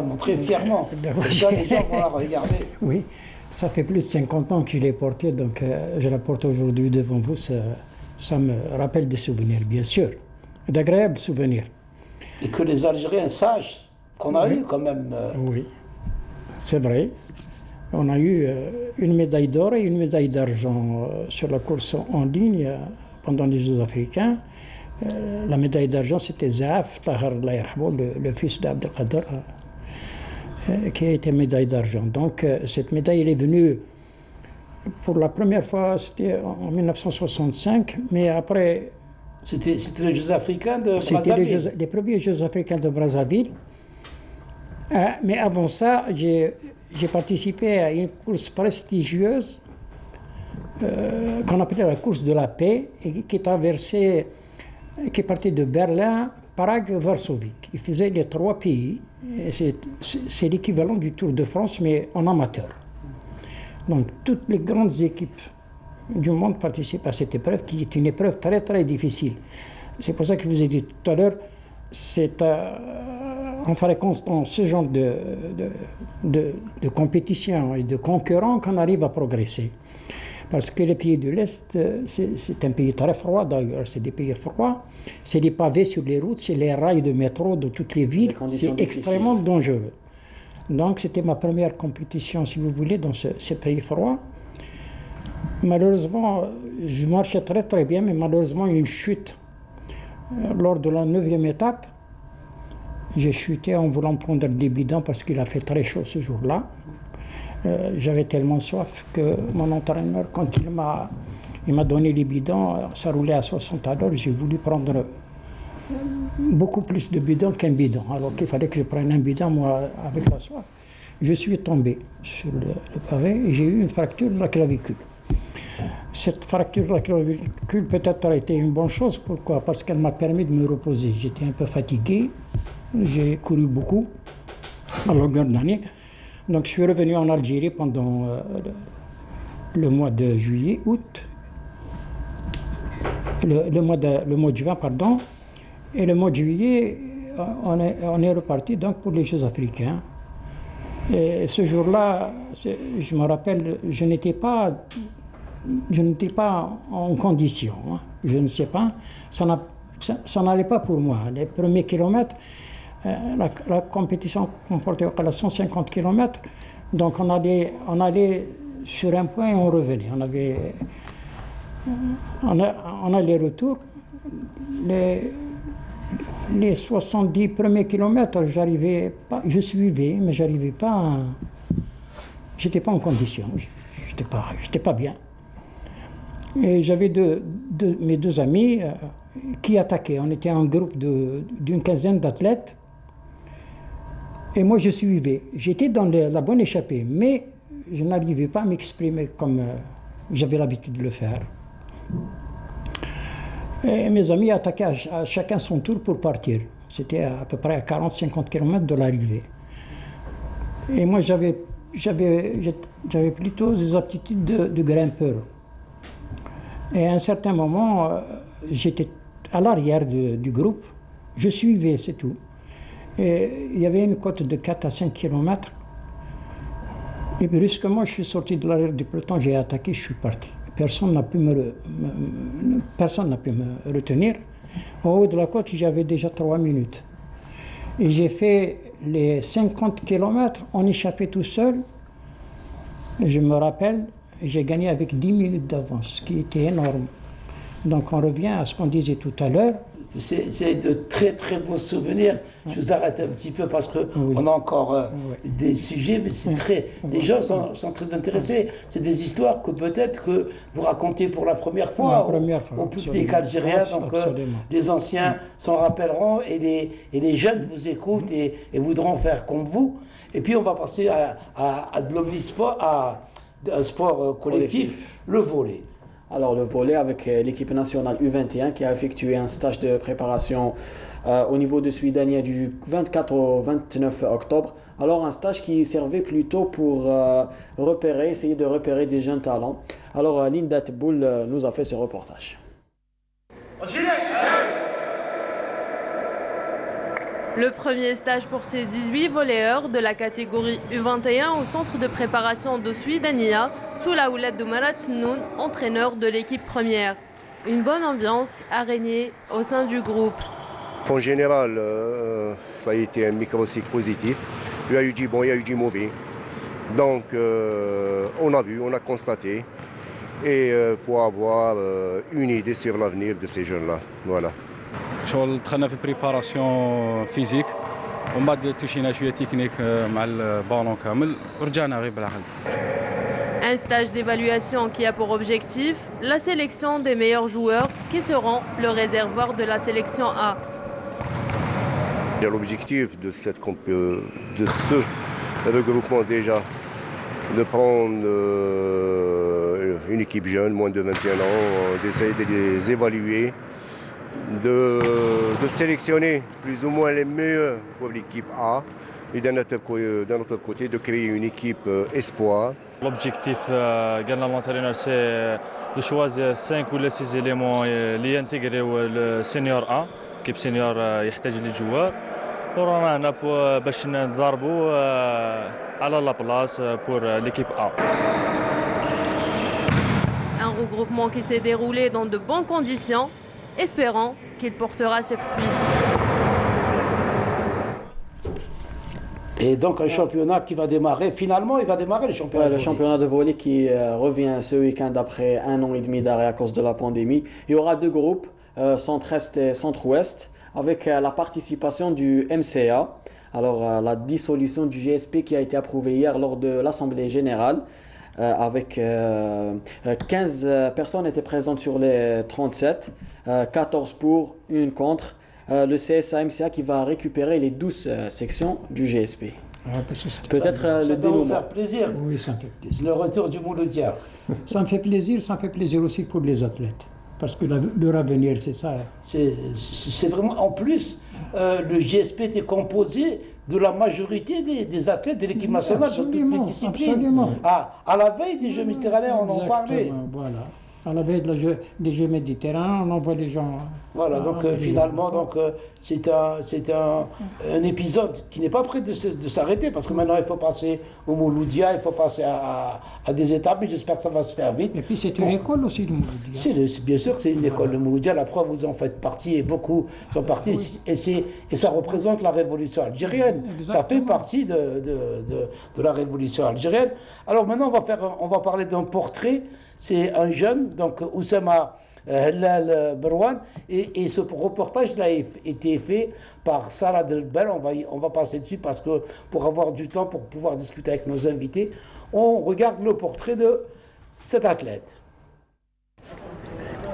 Speaker 1: montrer fièrement. Déjà, les gens vont la regarder.
Speaker 4: Oui, ça fait plus de 50 ans que je l'ai portée, donc je la porte aujourd'hui devant vous. Ça me rappelle des souvenirs, bien sûr, d'agréables souvenirs.
Speaker 1: Et que les Algériens sachent qu'on a eu quand même...
Speaker 4: Oui, c'est vrai. On a eu une médaille d'or et une médaille d'argent sur la course en ligne pendant les Jeux africains. La médaille d'argent, c'était Zaf Tahar, le fils d'Abdelkader, qui a été médaille d'argent. Donc cette médaille, elle est venue pour la première fois, c'était en 1965, mais après...
Speaker 1: C'était les Jeux africains de Brazzaville.
Speaker 4: C'était les premiers Jeux africains de Brazzaville. Mais avant ça, j'ai participé à une course prestigieuse qu'on appelait la course de la paix, et qui partait de Berlin, Prague, Varsovie. Il faisait les 3 pays. C'est l'équivalent du Tour de France, mais en amateur. Donc toutes les grandes équipes du monde participent à cette épreuve, qui est une épreuve très très difficile. C'est pour ça que je vous ai dit tout à l'heure, c'est en fréquence dans ce genre de compétition et de concurrents qu'on arrive à progresser. Parce que les pays de l'Est, c'est un pays très froid d'ailleurs, c'est des pays froids, c'est les pavés sur les routes, c'est les rails de métro de toutes les villes, c'est extrêmement dangereux. Donc c'était ma première compétition, si vous voulez, dans ces pays froids. Malheureusement, je marchais très très bien, mais malheureusement, il y a eu une chute. Lors de la 9e étape, j'ai chuté en voulant prendre des bidons parce qu'il a fait très chaud ce jour-là. J'avais tellement soif que mon entraîneur, quand il m'a donné les bidons, ça roulait à 60 à l'heure, j'ai voulu prendre beaucoup plus de bidons qu'un bidon, alors qu'il fallait que je prenne un bidon, moi, avec la soif. Je suis tombé sur le pavé et j'ai eu une fracture de la clavicule. Cette fracture de la clavicule peut-être a été une bonne chose. Pourquoi? Parce qu'elle m'a permis de me reposer. J'étais un peu fatigué, j'ai couru beaucoup à longueur d'année. Donc je suis revenu en Algérie pendant le mois de juillet, août, le mois de juin, pardon. Et le mois de juillet, on est reparti donc pour les Jeux africains. Et ce jour-là, je me rappelle, je n'étais pas en condition. Hein. Je ne sais pas, ça n'allait pas pour moi. Les premiers kilomètres, la compétition comportait 150 km, donc on allait sur un point et on revenait. On allait retour. Les 70 premiers kilomètres, j'arrivais pas, je suivais, mais j'arrivais pas. J'étais pas en condition. J'étais pas bien. Et j'avais mes 2 amis qui attaquaient. On était un groupe d'une quinzaine d'athlètes. Et moi, je suivais. J'étais dans la bonne échappée, mais je n'arrivais pas à m'exprimer comme j'avais l'habitude de le faire. Et mes amis attaquaient à chacun son tour pour partir. C'était à peu près à 40-50 km de l'arrivée. Et moi, j'avais plutôt des aptitudes de grimpeur. Et à un certain moment, j'étais à l'arrière du groupe. Je suivais, c'est tout. Et il y avait une côte de 4 à 5 km. Et brusquement, je suis sorti de l'arrière du peloton, j'ai attaqué, je suis parti. Personne n'a pu me retenir. En haut de la côte, j'avais déjà 3 minutes. Et j'ai fait les 50 km en échappé tout seul. Et je me rappelle, j'ai gagné avec 10 minutes d'avance, ce qui était énorme. Donc on revient à ce qu'on disait tout à l'heure.
Speaker 1: C'est de très très beaux souvenirs. Je vous arrête un petit peu parce qu'on a encore des sujets, mais c'est très. Les gens sont très intéressés. C'est des histoires que peut-être que vous racontez pour la première fois, au public algérien. Donc les anciens s'en rappelleront et les jeunes vous écoutent et voudront faire comme vous. Et puis on va passer à de l'omnisport, à un sport collectif, le volley.
Speaker 3: Alors le volley avec l'équipe nationale U21 qui a effectué un stage de préparation au niveau de Suidania du 24 au 29 octobre. Alors un stage qui servait plutôt pour essayer de repérer des jeunes talents. Alors Linda Teboul nous a fait ce reportage.
Speaker 11: Le premier stage pour ces 18 volleyeurs de la catégorie U21 au centre de préparation de Suidania sous la houlette de Marat Snoun, entraîneur de l'équipe première. Une bonne ambiance a régné au sein du groupe.
Speaker 19: En général, ça a été un microcycle positif. Il y a eu du bon, il y a eu du mauvais. Donc on a vu, on a constaté et pour avoir une idée sur l'avenir de ces jeunes-là. Voilà.
Speaker 20: شغل دخلنا في بريباراسيون فيزيك ومن بعد تمشينا شويه تكنيك مع البالون كامل ورجعنا غير بالعقل.
Speaker 11: Un stage d'évaluation qui a pour objectif la sélection des meilleurs joueurs qui seront le réservoir de la sélection A.
Speaker 19: L'objectif de ce regroupement déjà, de prendre une équipe jeune, moins de 21 ans, d'essayer de les évaluer, de sélectionner plus ou moins les meilleurs pour l'équipe A et d'un autre côté de créer une équipe espoir.
Speaker 20: L'objectif قالنا l'entraîneur c'est de choisir 5 ou 6 éléments اللي ينتجروا السينيور A كيب سينيور يحتاج للجوار ورانا هنا باش نضربوا على لا بلاص pour l'équipe A.
Speaker 11: Un regroupement qui s'est déroulé dans de bonnes conditions, espérant qu'il portera ses fruits.
Speaker 1: Et donc un championnat qui va démarrer, finalement il va démarrer le championnat de volley.
Speaker 3: Le championnat de volley qui revient ce week-end après 1 an et demi d'arrêt à cause de la pandémie. Il y aura 2 groupes, centre-est et centre-ouest, avec la participation du MCA. Alors la dissolution du GSP qui a été approuvée hier lors de l'Assemblée Générale. Avec 15 personnes étaient présentes sur les 37, 14 pour, 1 contre. Le CSA-MCA qui va récupérer les 12 sections du GSP. Peut-être le dénouement.
Speaker 1: Ça va vous faire plaisir.
Speaker 4: Oui, ça me fait plaisir.
Speaker 1: Le retour du Mouloudia.
Speaker 4: Ça me fait plaisir aussi pour les athlètes. Parce que leur avenir, c'est ça.
Speaker 1: C'est vraiment, en plus, le GSP était composé de la majorité des athlètes de l'équipe nationale dans toutes les disciplines.
Speaker 4: Absolument.
Speaker 1: À la veille des Jeux méditerranéens, on en parlait.
Speaker 4: Voilà. À la veille des Jeux méditerranéens, on envoie les gens.
Speaker 1: Voilà, donc finalement, c'est un épisode qui n'est pas prêt de s'arrêter, parce que maintenant il faut passer au Mouloudia, il faut passer à des étapes, mais j'espère que ça va se faire vite.
Speaker 4: Et puis c'est une école aussi, le Mouloudia.
Speaker 1: Bien sûr que c'est une école, le Mouloudia, la preuve, vous en faites partie, et beaucoup sont partis, et ça représente la révolution algérienne. Exactement. Ça fait partie de la révolution algérienne. Alors maintenant, on va parler d'un portrait. C'est un jeune, donc Oussama Hellal Berwan, et ce reportage a été fait par Sarah Delbel. On va passer dessus parce que pour avoir du temps, pour pouvoir discuter avec nos invités, on regarde le portrait de cet athlète.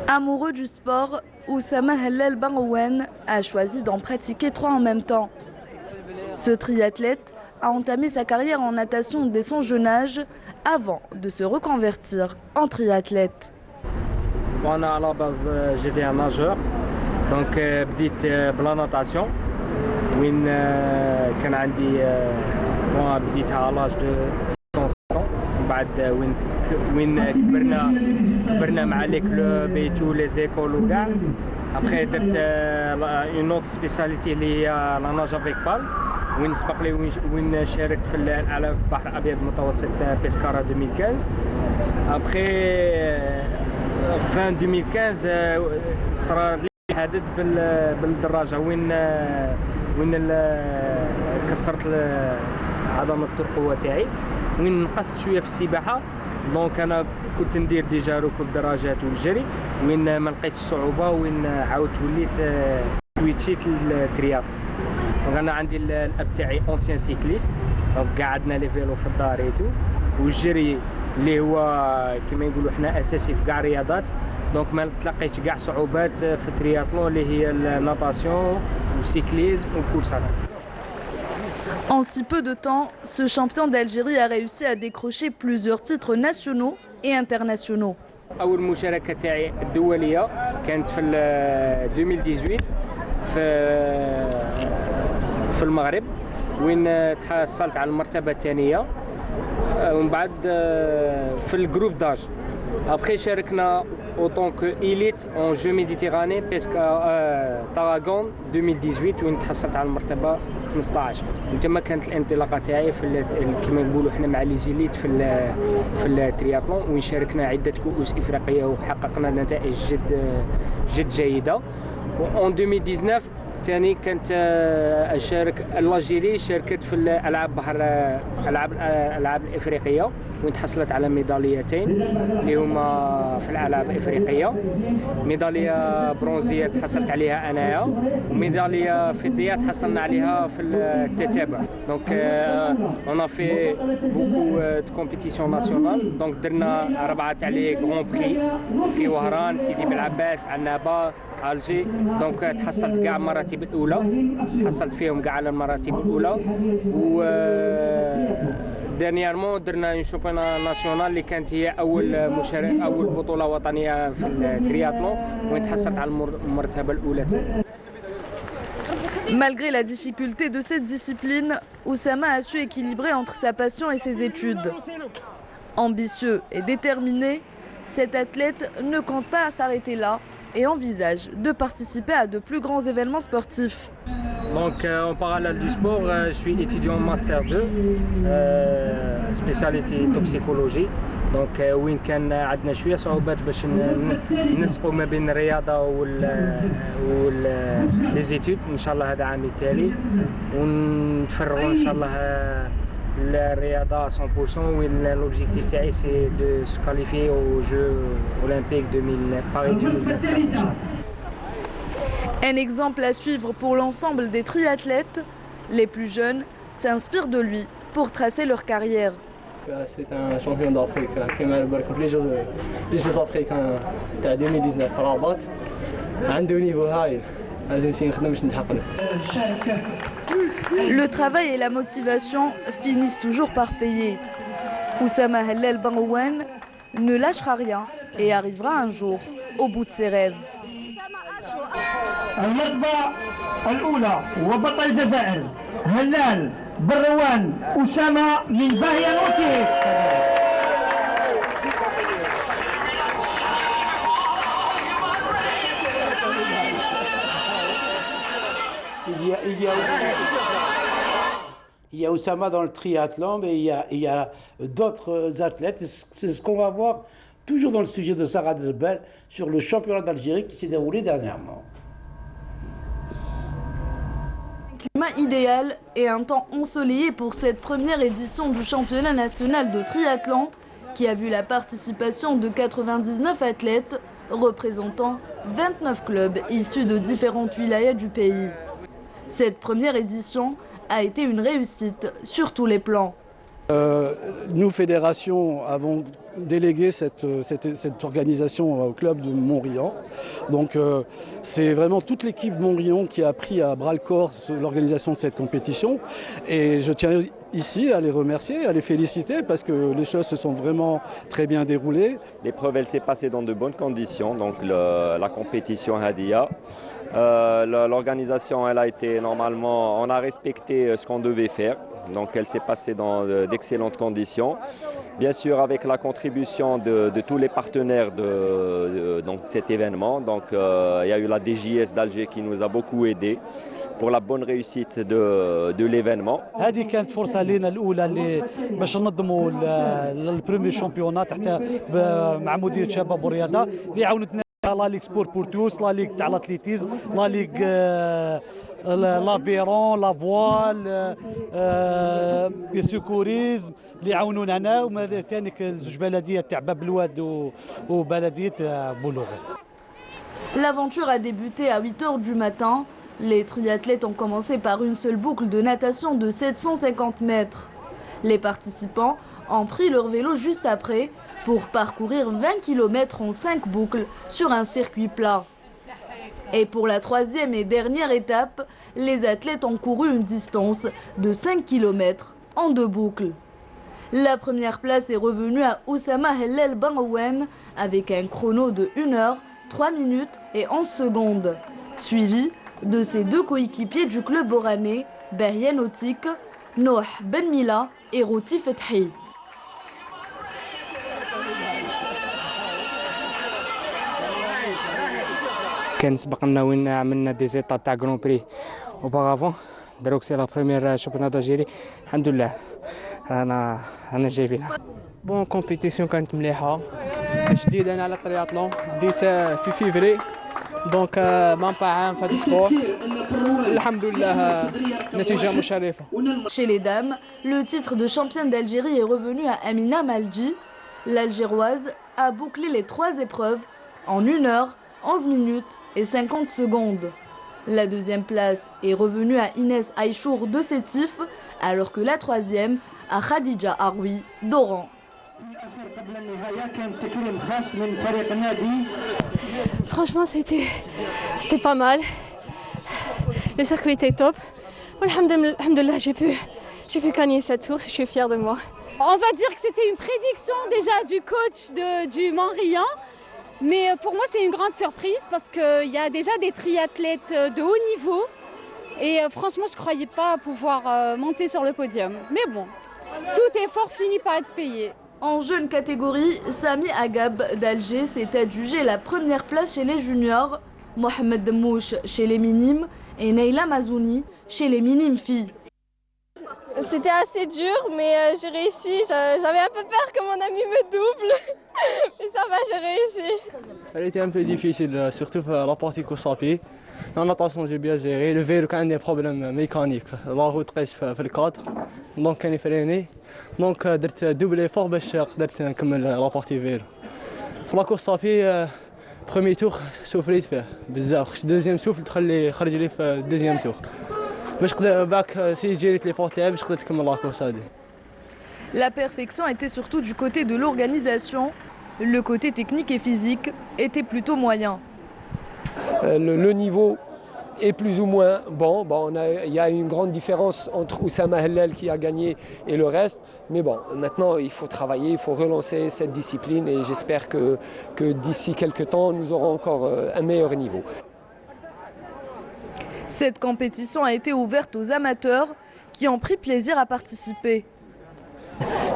Speaker 21: Amoureux du sport, Oussama Hellal Berwan a choisi d'en pratiquer 3 en même temps. Ce triathlète a entamé sa carrière en natation dès son jeune âge avant de se reconvertir en triathlète.
Speaker 22: À la base, j'étais un nageur, donc بديت بلا ناطاسيون وين كان عندي بديتها على لاج دو 600 بعد وين كبرنا مع لي كلوب اي تو لي زيكول وكاع ابخي درت اون اوتر سبيساليتي اللي هي لا ناج افيك بال وين سبق لي وين شاركت في الاعلى البحر الابيض المتوسط بيسكارا 2015 ابخي fin 2015 صرا لي شهادت بالدراجه وين كسرت عضله الترقوه تاعي، وين نقصت شويه في السباحه. دونك انا كنت ندير ديجا ركوب دراجات والجري، وين ما لقيتش صعوبه، وين عاودت وليت تويتشيت للترياطلون. دونك انا عندي الاب تاعي اونسيان سيكليست، دونك قعدنا لي فيلو في الدار ايتو، والجري اللي هو كما نقولوا حنا اساسي في كاع الرياضات. دونك ما تلقيتش كاع صعوبات في الترياطلون اللي هي الناطاسيون والسيكليزم والكورس.
Speaker 21: En si peu de temps, ce champion d'Algérie a réussi à décrocher plusieurs titres nationaux et internationaux.
Speaker 22: أول مشاركة تاعي الدولية كانت في 2018 في المغرب، وين تحصلت على المرتبة الثانية، ومن بعد في الجروب داج. Après شاركنا autant que élite en jeux méditerranéens Tarragone 2018 وين تحصلت على المرتبة 15. وتما كانت الانطلاقة تاعي في كما نقولوا حنا مع لي زيليت في الترياطلون، وين شاركنا عدة كؤوس إفريقية وحققنا نتائج جد جيدة. و 2019 ثاني كانت اشارك الجيري، شاركت في الالعاب بحر الالعاب الافريقيه، وين تحصلت على ميداليتين اللي هما في الالعاب الافريقيه. ميداليه برونزيه تحصلت عليها انايا، وميداليه فضيه تحصلنا عليها في التتابع. دونك اون في بوكو دو كومبيتيسيون ناسيونال. دونك درنا 4 تاع لي غران بري في وهران، سيدي بلعباس، عنابه، الجي. دونك تحصلت كاع المراتب الاولى، تحصلت فيهم كاع على المراتب الاولى. و دانييرمون درنا اون شامبيون ناسيونال اللي كانت هي اول بطوله وطنيه في الترياطلون، وين تحصلت على المرتبه الاولى.
Speaker 21: Malgré la difficulté de cette discipline, Oussama a su équilibrer entre sa passion et ses études. Ambitieux et déterminé, cet athlète ne compte pas s'arrêter là et envisage de participer à de plus grands événements sportifs.
Speaker 22: Donc en parallèle du sport, je suis étudiant Master 2, spécialité toxicologie. Donc وين كان عندنا شويه صعوبات باش نسقوا ما بين الرياضه لي زيتود. ان شاء الله هذا عامي التالي ونتفرغوا ان شاء الله الرياضه 100%. وين لوبجيكتيف تاعي سي دو سو كاليفيي او جو اولمبيك Paris 2024 ان شاء الله.
Speaker 21: Un exemple à suivre pour l'ensemble des triathlètes. Les plus jeunes s'inspirent de lui pour tracer leur carrière.
Speaker 5: C'est un champion d'Afrique qui m'a marqué les Jeux africains de 2019 à Rabat. عنده niveau هايل، لازم نخدم باش نحققه.
Speaker 21: Le travail et la motivation finissent toujours par payer. Oussama Hellel Benrouane ne lâchera rien et arrivera un jour au bout de ses rêves.
Speaker 7: المرتبة الأولى وبطل الجزائر هلال بروان أسامة من باهية نوتي.
Speaker 1: Il y a Oussama dans le triathlon, mais il y a d'autres athlètes. C'est ce qu'on va voir toujours dans le sujet de Sarah Delbel sur le championnat d'Algérie qui s'est déroulé dernièrement.
Speaker 21: Climat idéal et un temps ensoleillé pour cette première édition du championnat national de triathlon qui a vu la participation de 99 athlètes représentant 29 clubs issus de différentes wilayas du pays. Cette première édition a été une réussite sur tous les plans.
Speaker 23: Nous, fédération, avons délégué cette organisation au club de Montriond. Donc c'est vraiment toute l'équipe de Montriond qui a pris à bras-le-corps l'organisation de cette compétition. Et je tiens ici à les remercier, à les féliciter parce que les choses se sont vraiment très bien déroulées.
Speaker 24: L'épreuve, elle s'est passée dans de bonnes conditions, donc la compétition Hadia. L'organisation, elle a été normalement, on a respecté ce qu'on devait faire. Donc elle s'est passée dans d'excellentes conditions. Bien sûr avec la contribution de tous les partenaires de cet événement. Donc il y a eu la DJS d'Alger qui nous a beaucoup aidés pour la bonne réussite de l'événement.
Speaker 25: هذه كانت فرصة لنا الأولى اللي باش ننظموا البريمير شامبيونات حتى مع مديرية شباب والرياضة اللي عاونتنا فيها لا ليغ سبور بور توس، لا ليغ تاع الاتليتيزم، لا ليغ لافيرون، لا فوال، لي سيكوريزم اللي يعاونونا هنا، وما ثاني زوج بلديات تاع باب الواد وبلديه بولوغ.
Speaker 21: L'aventure a débuté à 8 h du matin. Les triathlètes ont commencé par une seule boucle de natation de 750 mètres. Les participants ont pris leur vélo juste après pour parcourir 20 km en 5 boucles sur un circuit plat. Et pour la troisième et dernière étape, les athlètes ont couru une distance de 5 km en 2 boucles. La première place est revenue à Oussama Hellel Banrouen avec un chrono de 1 h, 3 minutes et 11 secondes, suivi de ses 2 coéquipiers du club oranais, Bahia Nautique, Nouh Ben Mila et Routi Fethi.
Speaker 22: كان سبق لنا وين عملنا دي زيتاب تاع غران بري اوبارافون، دروك سي لا بروميير شامبيونات دالجيري. الحمد لله رانا جايبينها. بون كومبيتيسيون كانت مليحه، جديد انا على الترياطلون، بديت في فيفري دونك مام با عام في هذا السبور. الحمد لله نتيجه مشرفه.
Speaker 21: Chez les dames, le titre de championne d'Algérie est revenu à Amina Malji. L'Algéroise a bouclé les 3 épreuves en 1 h, 11 minutes et 50 secondes. La deuxième place est revenue à Inès Aïchour de Sétif, alors que la troisième à Khadija Aroui d'Oran.
Speaker 6: Franchement, c'était pas mal. Le circuit était top. Alhamdoulilah, j'ai pu gagner cette course, je suis fière de moi.
Speaker 8: On va dire que c'était une prédiction déjà du coach du Montrillan. Mais pour moi, c'est une grande surprise parce qu'il y a déjà des triathlètes de haut niveau. Et franchement, je ne croyais pas pouvoir monter sur le podium. Mais bon, tout effort finit par être payé.
Speaker 21: En jeune catégorie, Sami Agab d'Alger s'est adjugé la première place chez les juniors, Mohamed Mouch chez les minimes et Neila Mazouni chez les minimes filles.
Speaker 6: C'était assez dur, mais j'ai réussi. J'avais un peu peur que mon ami me double. Mais ça va, j'ai réussi.
Speaker 5: Elle était un peu difficile, surtout la partie course à pied. En natation, j'ai bien géré. Le vélo, quand il y a des problèmes mécaniques, la route reste في الكادر. Donc, كان يفريني. Donc, درت double effort باش قدرت نكمل la partie vélo. في la course à pied, premier tour, سوفريت فيه بزاف. Deuxième souffle, خرج لي في deuxième tour.
Speaker 21: La perfection était surtout du côté de l'organisation. Le côté technique et physique était plutôt moyen.
Speaker 9: Le niveau est plus ou moins bon. Il y a une grande différence entre Oussama Hellel qui a gagné et le reste. Mais bon, maintenant il faut travailler, il faut relancer cette discipline et j'espère que d'ici quelques temps nous aurons encore un meilleur niveau.
Speaker 21: Cette compétition a été ouverte aux amateurs qui ont pris plaisir à participer.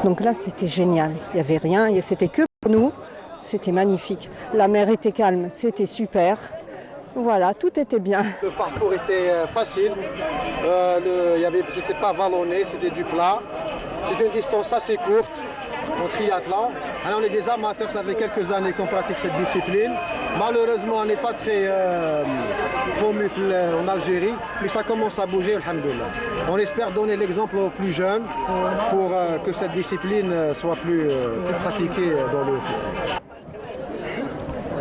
Speaker 10: Donc là, c'était génial. Il n'y avait rien, c'était que pour nous. C'était magnifique. La mer était calme, c'était super. Voilà, tout était bien.
Speaker 17: Le parcours était facile. C'était pas vallonné, c'était du plat. C'était une distance assez courte en triathlon. Alors on est des amateurs, ça fait quelques années qu'on pratique cette discipline. Malheureusement, on n'est pas très promu en Algérie, mais ça commence à bouger, alhamdoulilah. On espère donner l'exemple aux plus jeunes pour que cette discipline soit plus pratiquée dans le futur.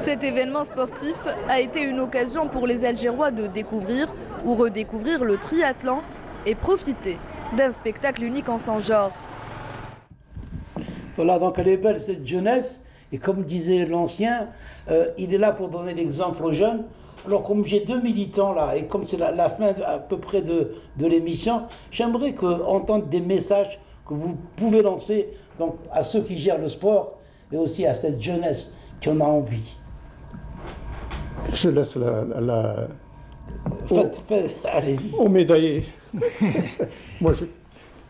Speaker 21: Cet événement sportif a été une occasion pour les Algérois de découvrir ou redécouvrir le triathlon et profiter d'un spectacle unique en son genre.
Speaker 1: Voilà, donc elle est belle cette jeunesse, et comme disait l'ancien, il est là pour donner l'exemple aux jeunes. Alors comme j'ai 2 militants là, et comme c'est la fin à peu près de l'émission, j'aimerais entendre des messages que vous pouvez lancer donc, à ceux qui gèrent le sport, et aussi à cette jeunesse qui en a envie.
Speaker 2: Je laisse
Speaker 1: allez-y.
Speaker 2: Aux médaillés. Moi,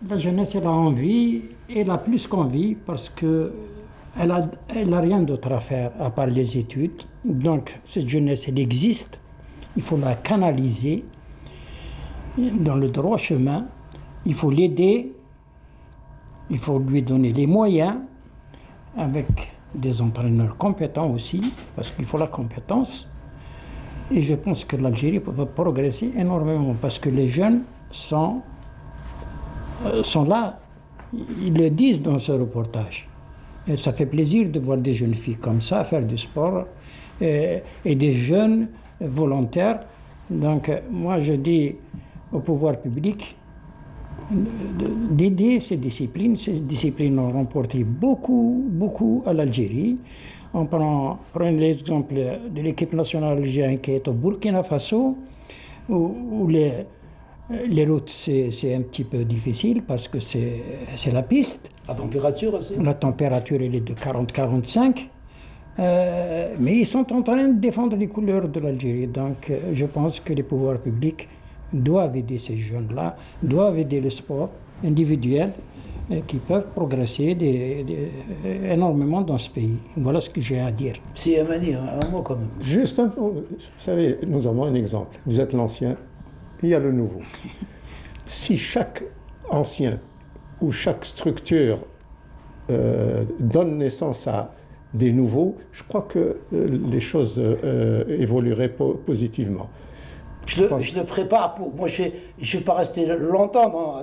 Speaker 4: La jeunesse, elle a envie, elle a plus qu'envie parce qu'elle a rien d'autre à faire à part les études. Donc cette jeunesse, elle existe, il faut la canaliser dans le droit chemin, il faut l'aider, il faut lui donner les moyens avec des entraîneurs compétents aussi, parce qu'il faut la compétence. Et je pense que l'Algérie va progresser énormément, parce que les jeunes sont là, ils le disent dans ce reportage. Et ça fait plaisir de voir des jeunes filles comme ça faire du sport et des jeunes volontaires. Donc moi je dis au pouvoir public d'aider ces disciplines. Ces disciplines ont remporté beaucoup à l'Algérie. On prend l'exemple de l'équipe nationale algérienne qui est au Burkina Faso, où les routes c'est un petit peu difficile parce que c'est la piste.
Speaker 1: La température aussi.
Speaker 4: La température elle est de 40-45. Mais ils sont en train de défendre les couleurs de l'Algérie. Donc je pense que les pouvoirs publics doivent aider ces jeunes-là, doivent aider le sport individuel qui peuvent progresser énormément dans ce pays. Voilà ce que j'ai à dire.
Speaker 1: Si, Yamani, un mot quand même.
Speaker 2: Juste un mot. Vous savez, nous avons un exemple. Vous êtes l'ancien, il y a le nouveau. Si chaque ancien ou chaque structure donne naissance à des nouveaux, je crois que les choses évolueraient positivement.
Speaker 1: Je le prépare pour. Moi, je ne suis pas resté longtemps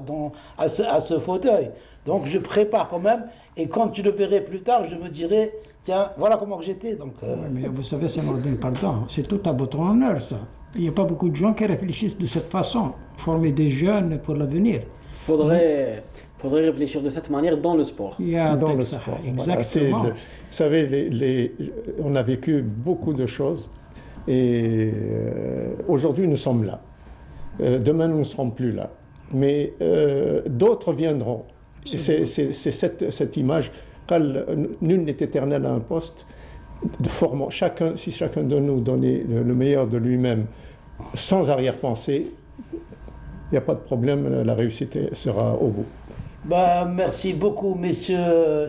Speaker 1: à ce fauteuil. Donc, je prépare quand même. Et quand je le verrai plus tard, je me dirai tiens, voilà comment j'étais. Donc,
Speaker 4: oui, mais vous savez, c'est Nordine, pardon. C'est tout à votre honneur, ça. Il n'y a pas beaucoup de gens qui réfléchissent de cette façon. Former des jeunes pour l'avenir.
Speaker 3: Faudrait réfléchir de cette manière dans le sport.
Speaker 2: Dans le sport.
Speaker 4: Exactement.
Speaker 2: Voilà, vous savez, on a vécu beaucoup de choses. Et aujourd'hui, nous sommes là. Demain, nous ne serons plus là. Mais d'autres viendront. C'est cette image. Nul n'est éternel à un poste. Si chacun de nous donnait le meilleur de lui-même, sans arrière-pensée, il n'y a pas de problème, la réussite sera au bout.
Speaker 1: Merci beaucoup, messieurs,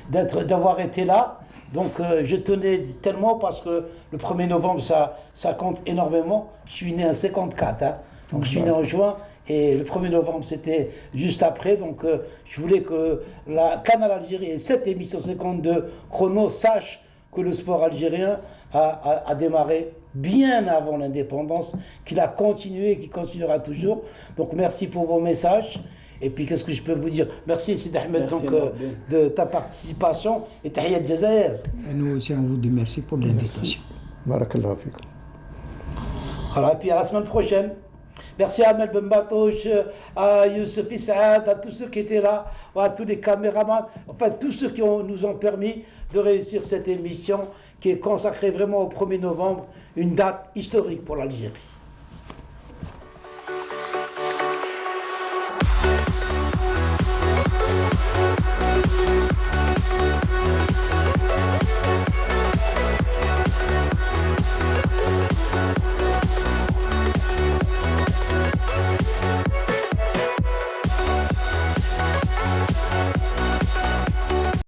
Speaker 1: d'avoir été là. Donc je tenais tellement parce que le 1er novembre, ça compte énormément. Je suis né en 54, hein. Donc je suis né en juin et le 1er novembre c'était juste après. Donc je voulais que la Canal Algérie et cette émission 52 chrono sache que le sport algérien a démarré bien avant l'indépendance, qu'il a continué et qu'il continuera toujours. Donc merci pour vos messages. Et puis, qu'est-ce que je peux vous dire? Merci, Sid Ahmed, de ta participation et Tahiyat Jazair.
Speaker 4: Et nous aussi, on vous dit merci pour l'invitation.
Speaker 2: Barakallahu fikum.
Speaker 1: Voilà, et puis à la semaine prochaine. Merci à Amel Benbatouche, à Youssef Issaad, à tous ceux qui étaient là, à tous les caméramans, enfin tous ceux qui nous ont permis de réussir cette émission qui est consacrée vraiment au 1er novembre, une date historique pour l'Algérie.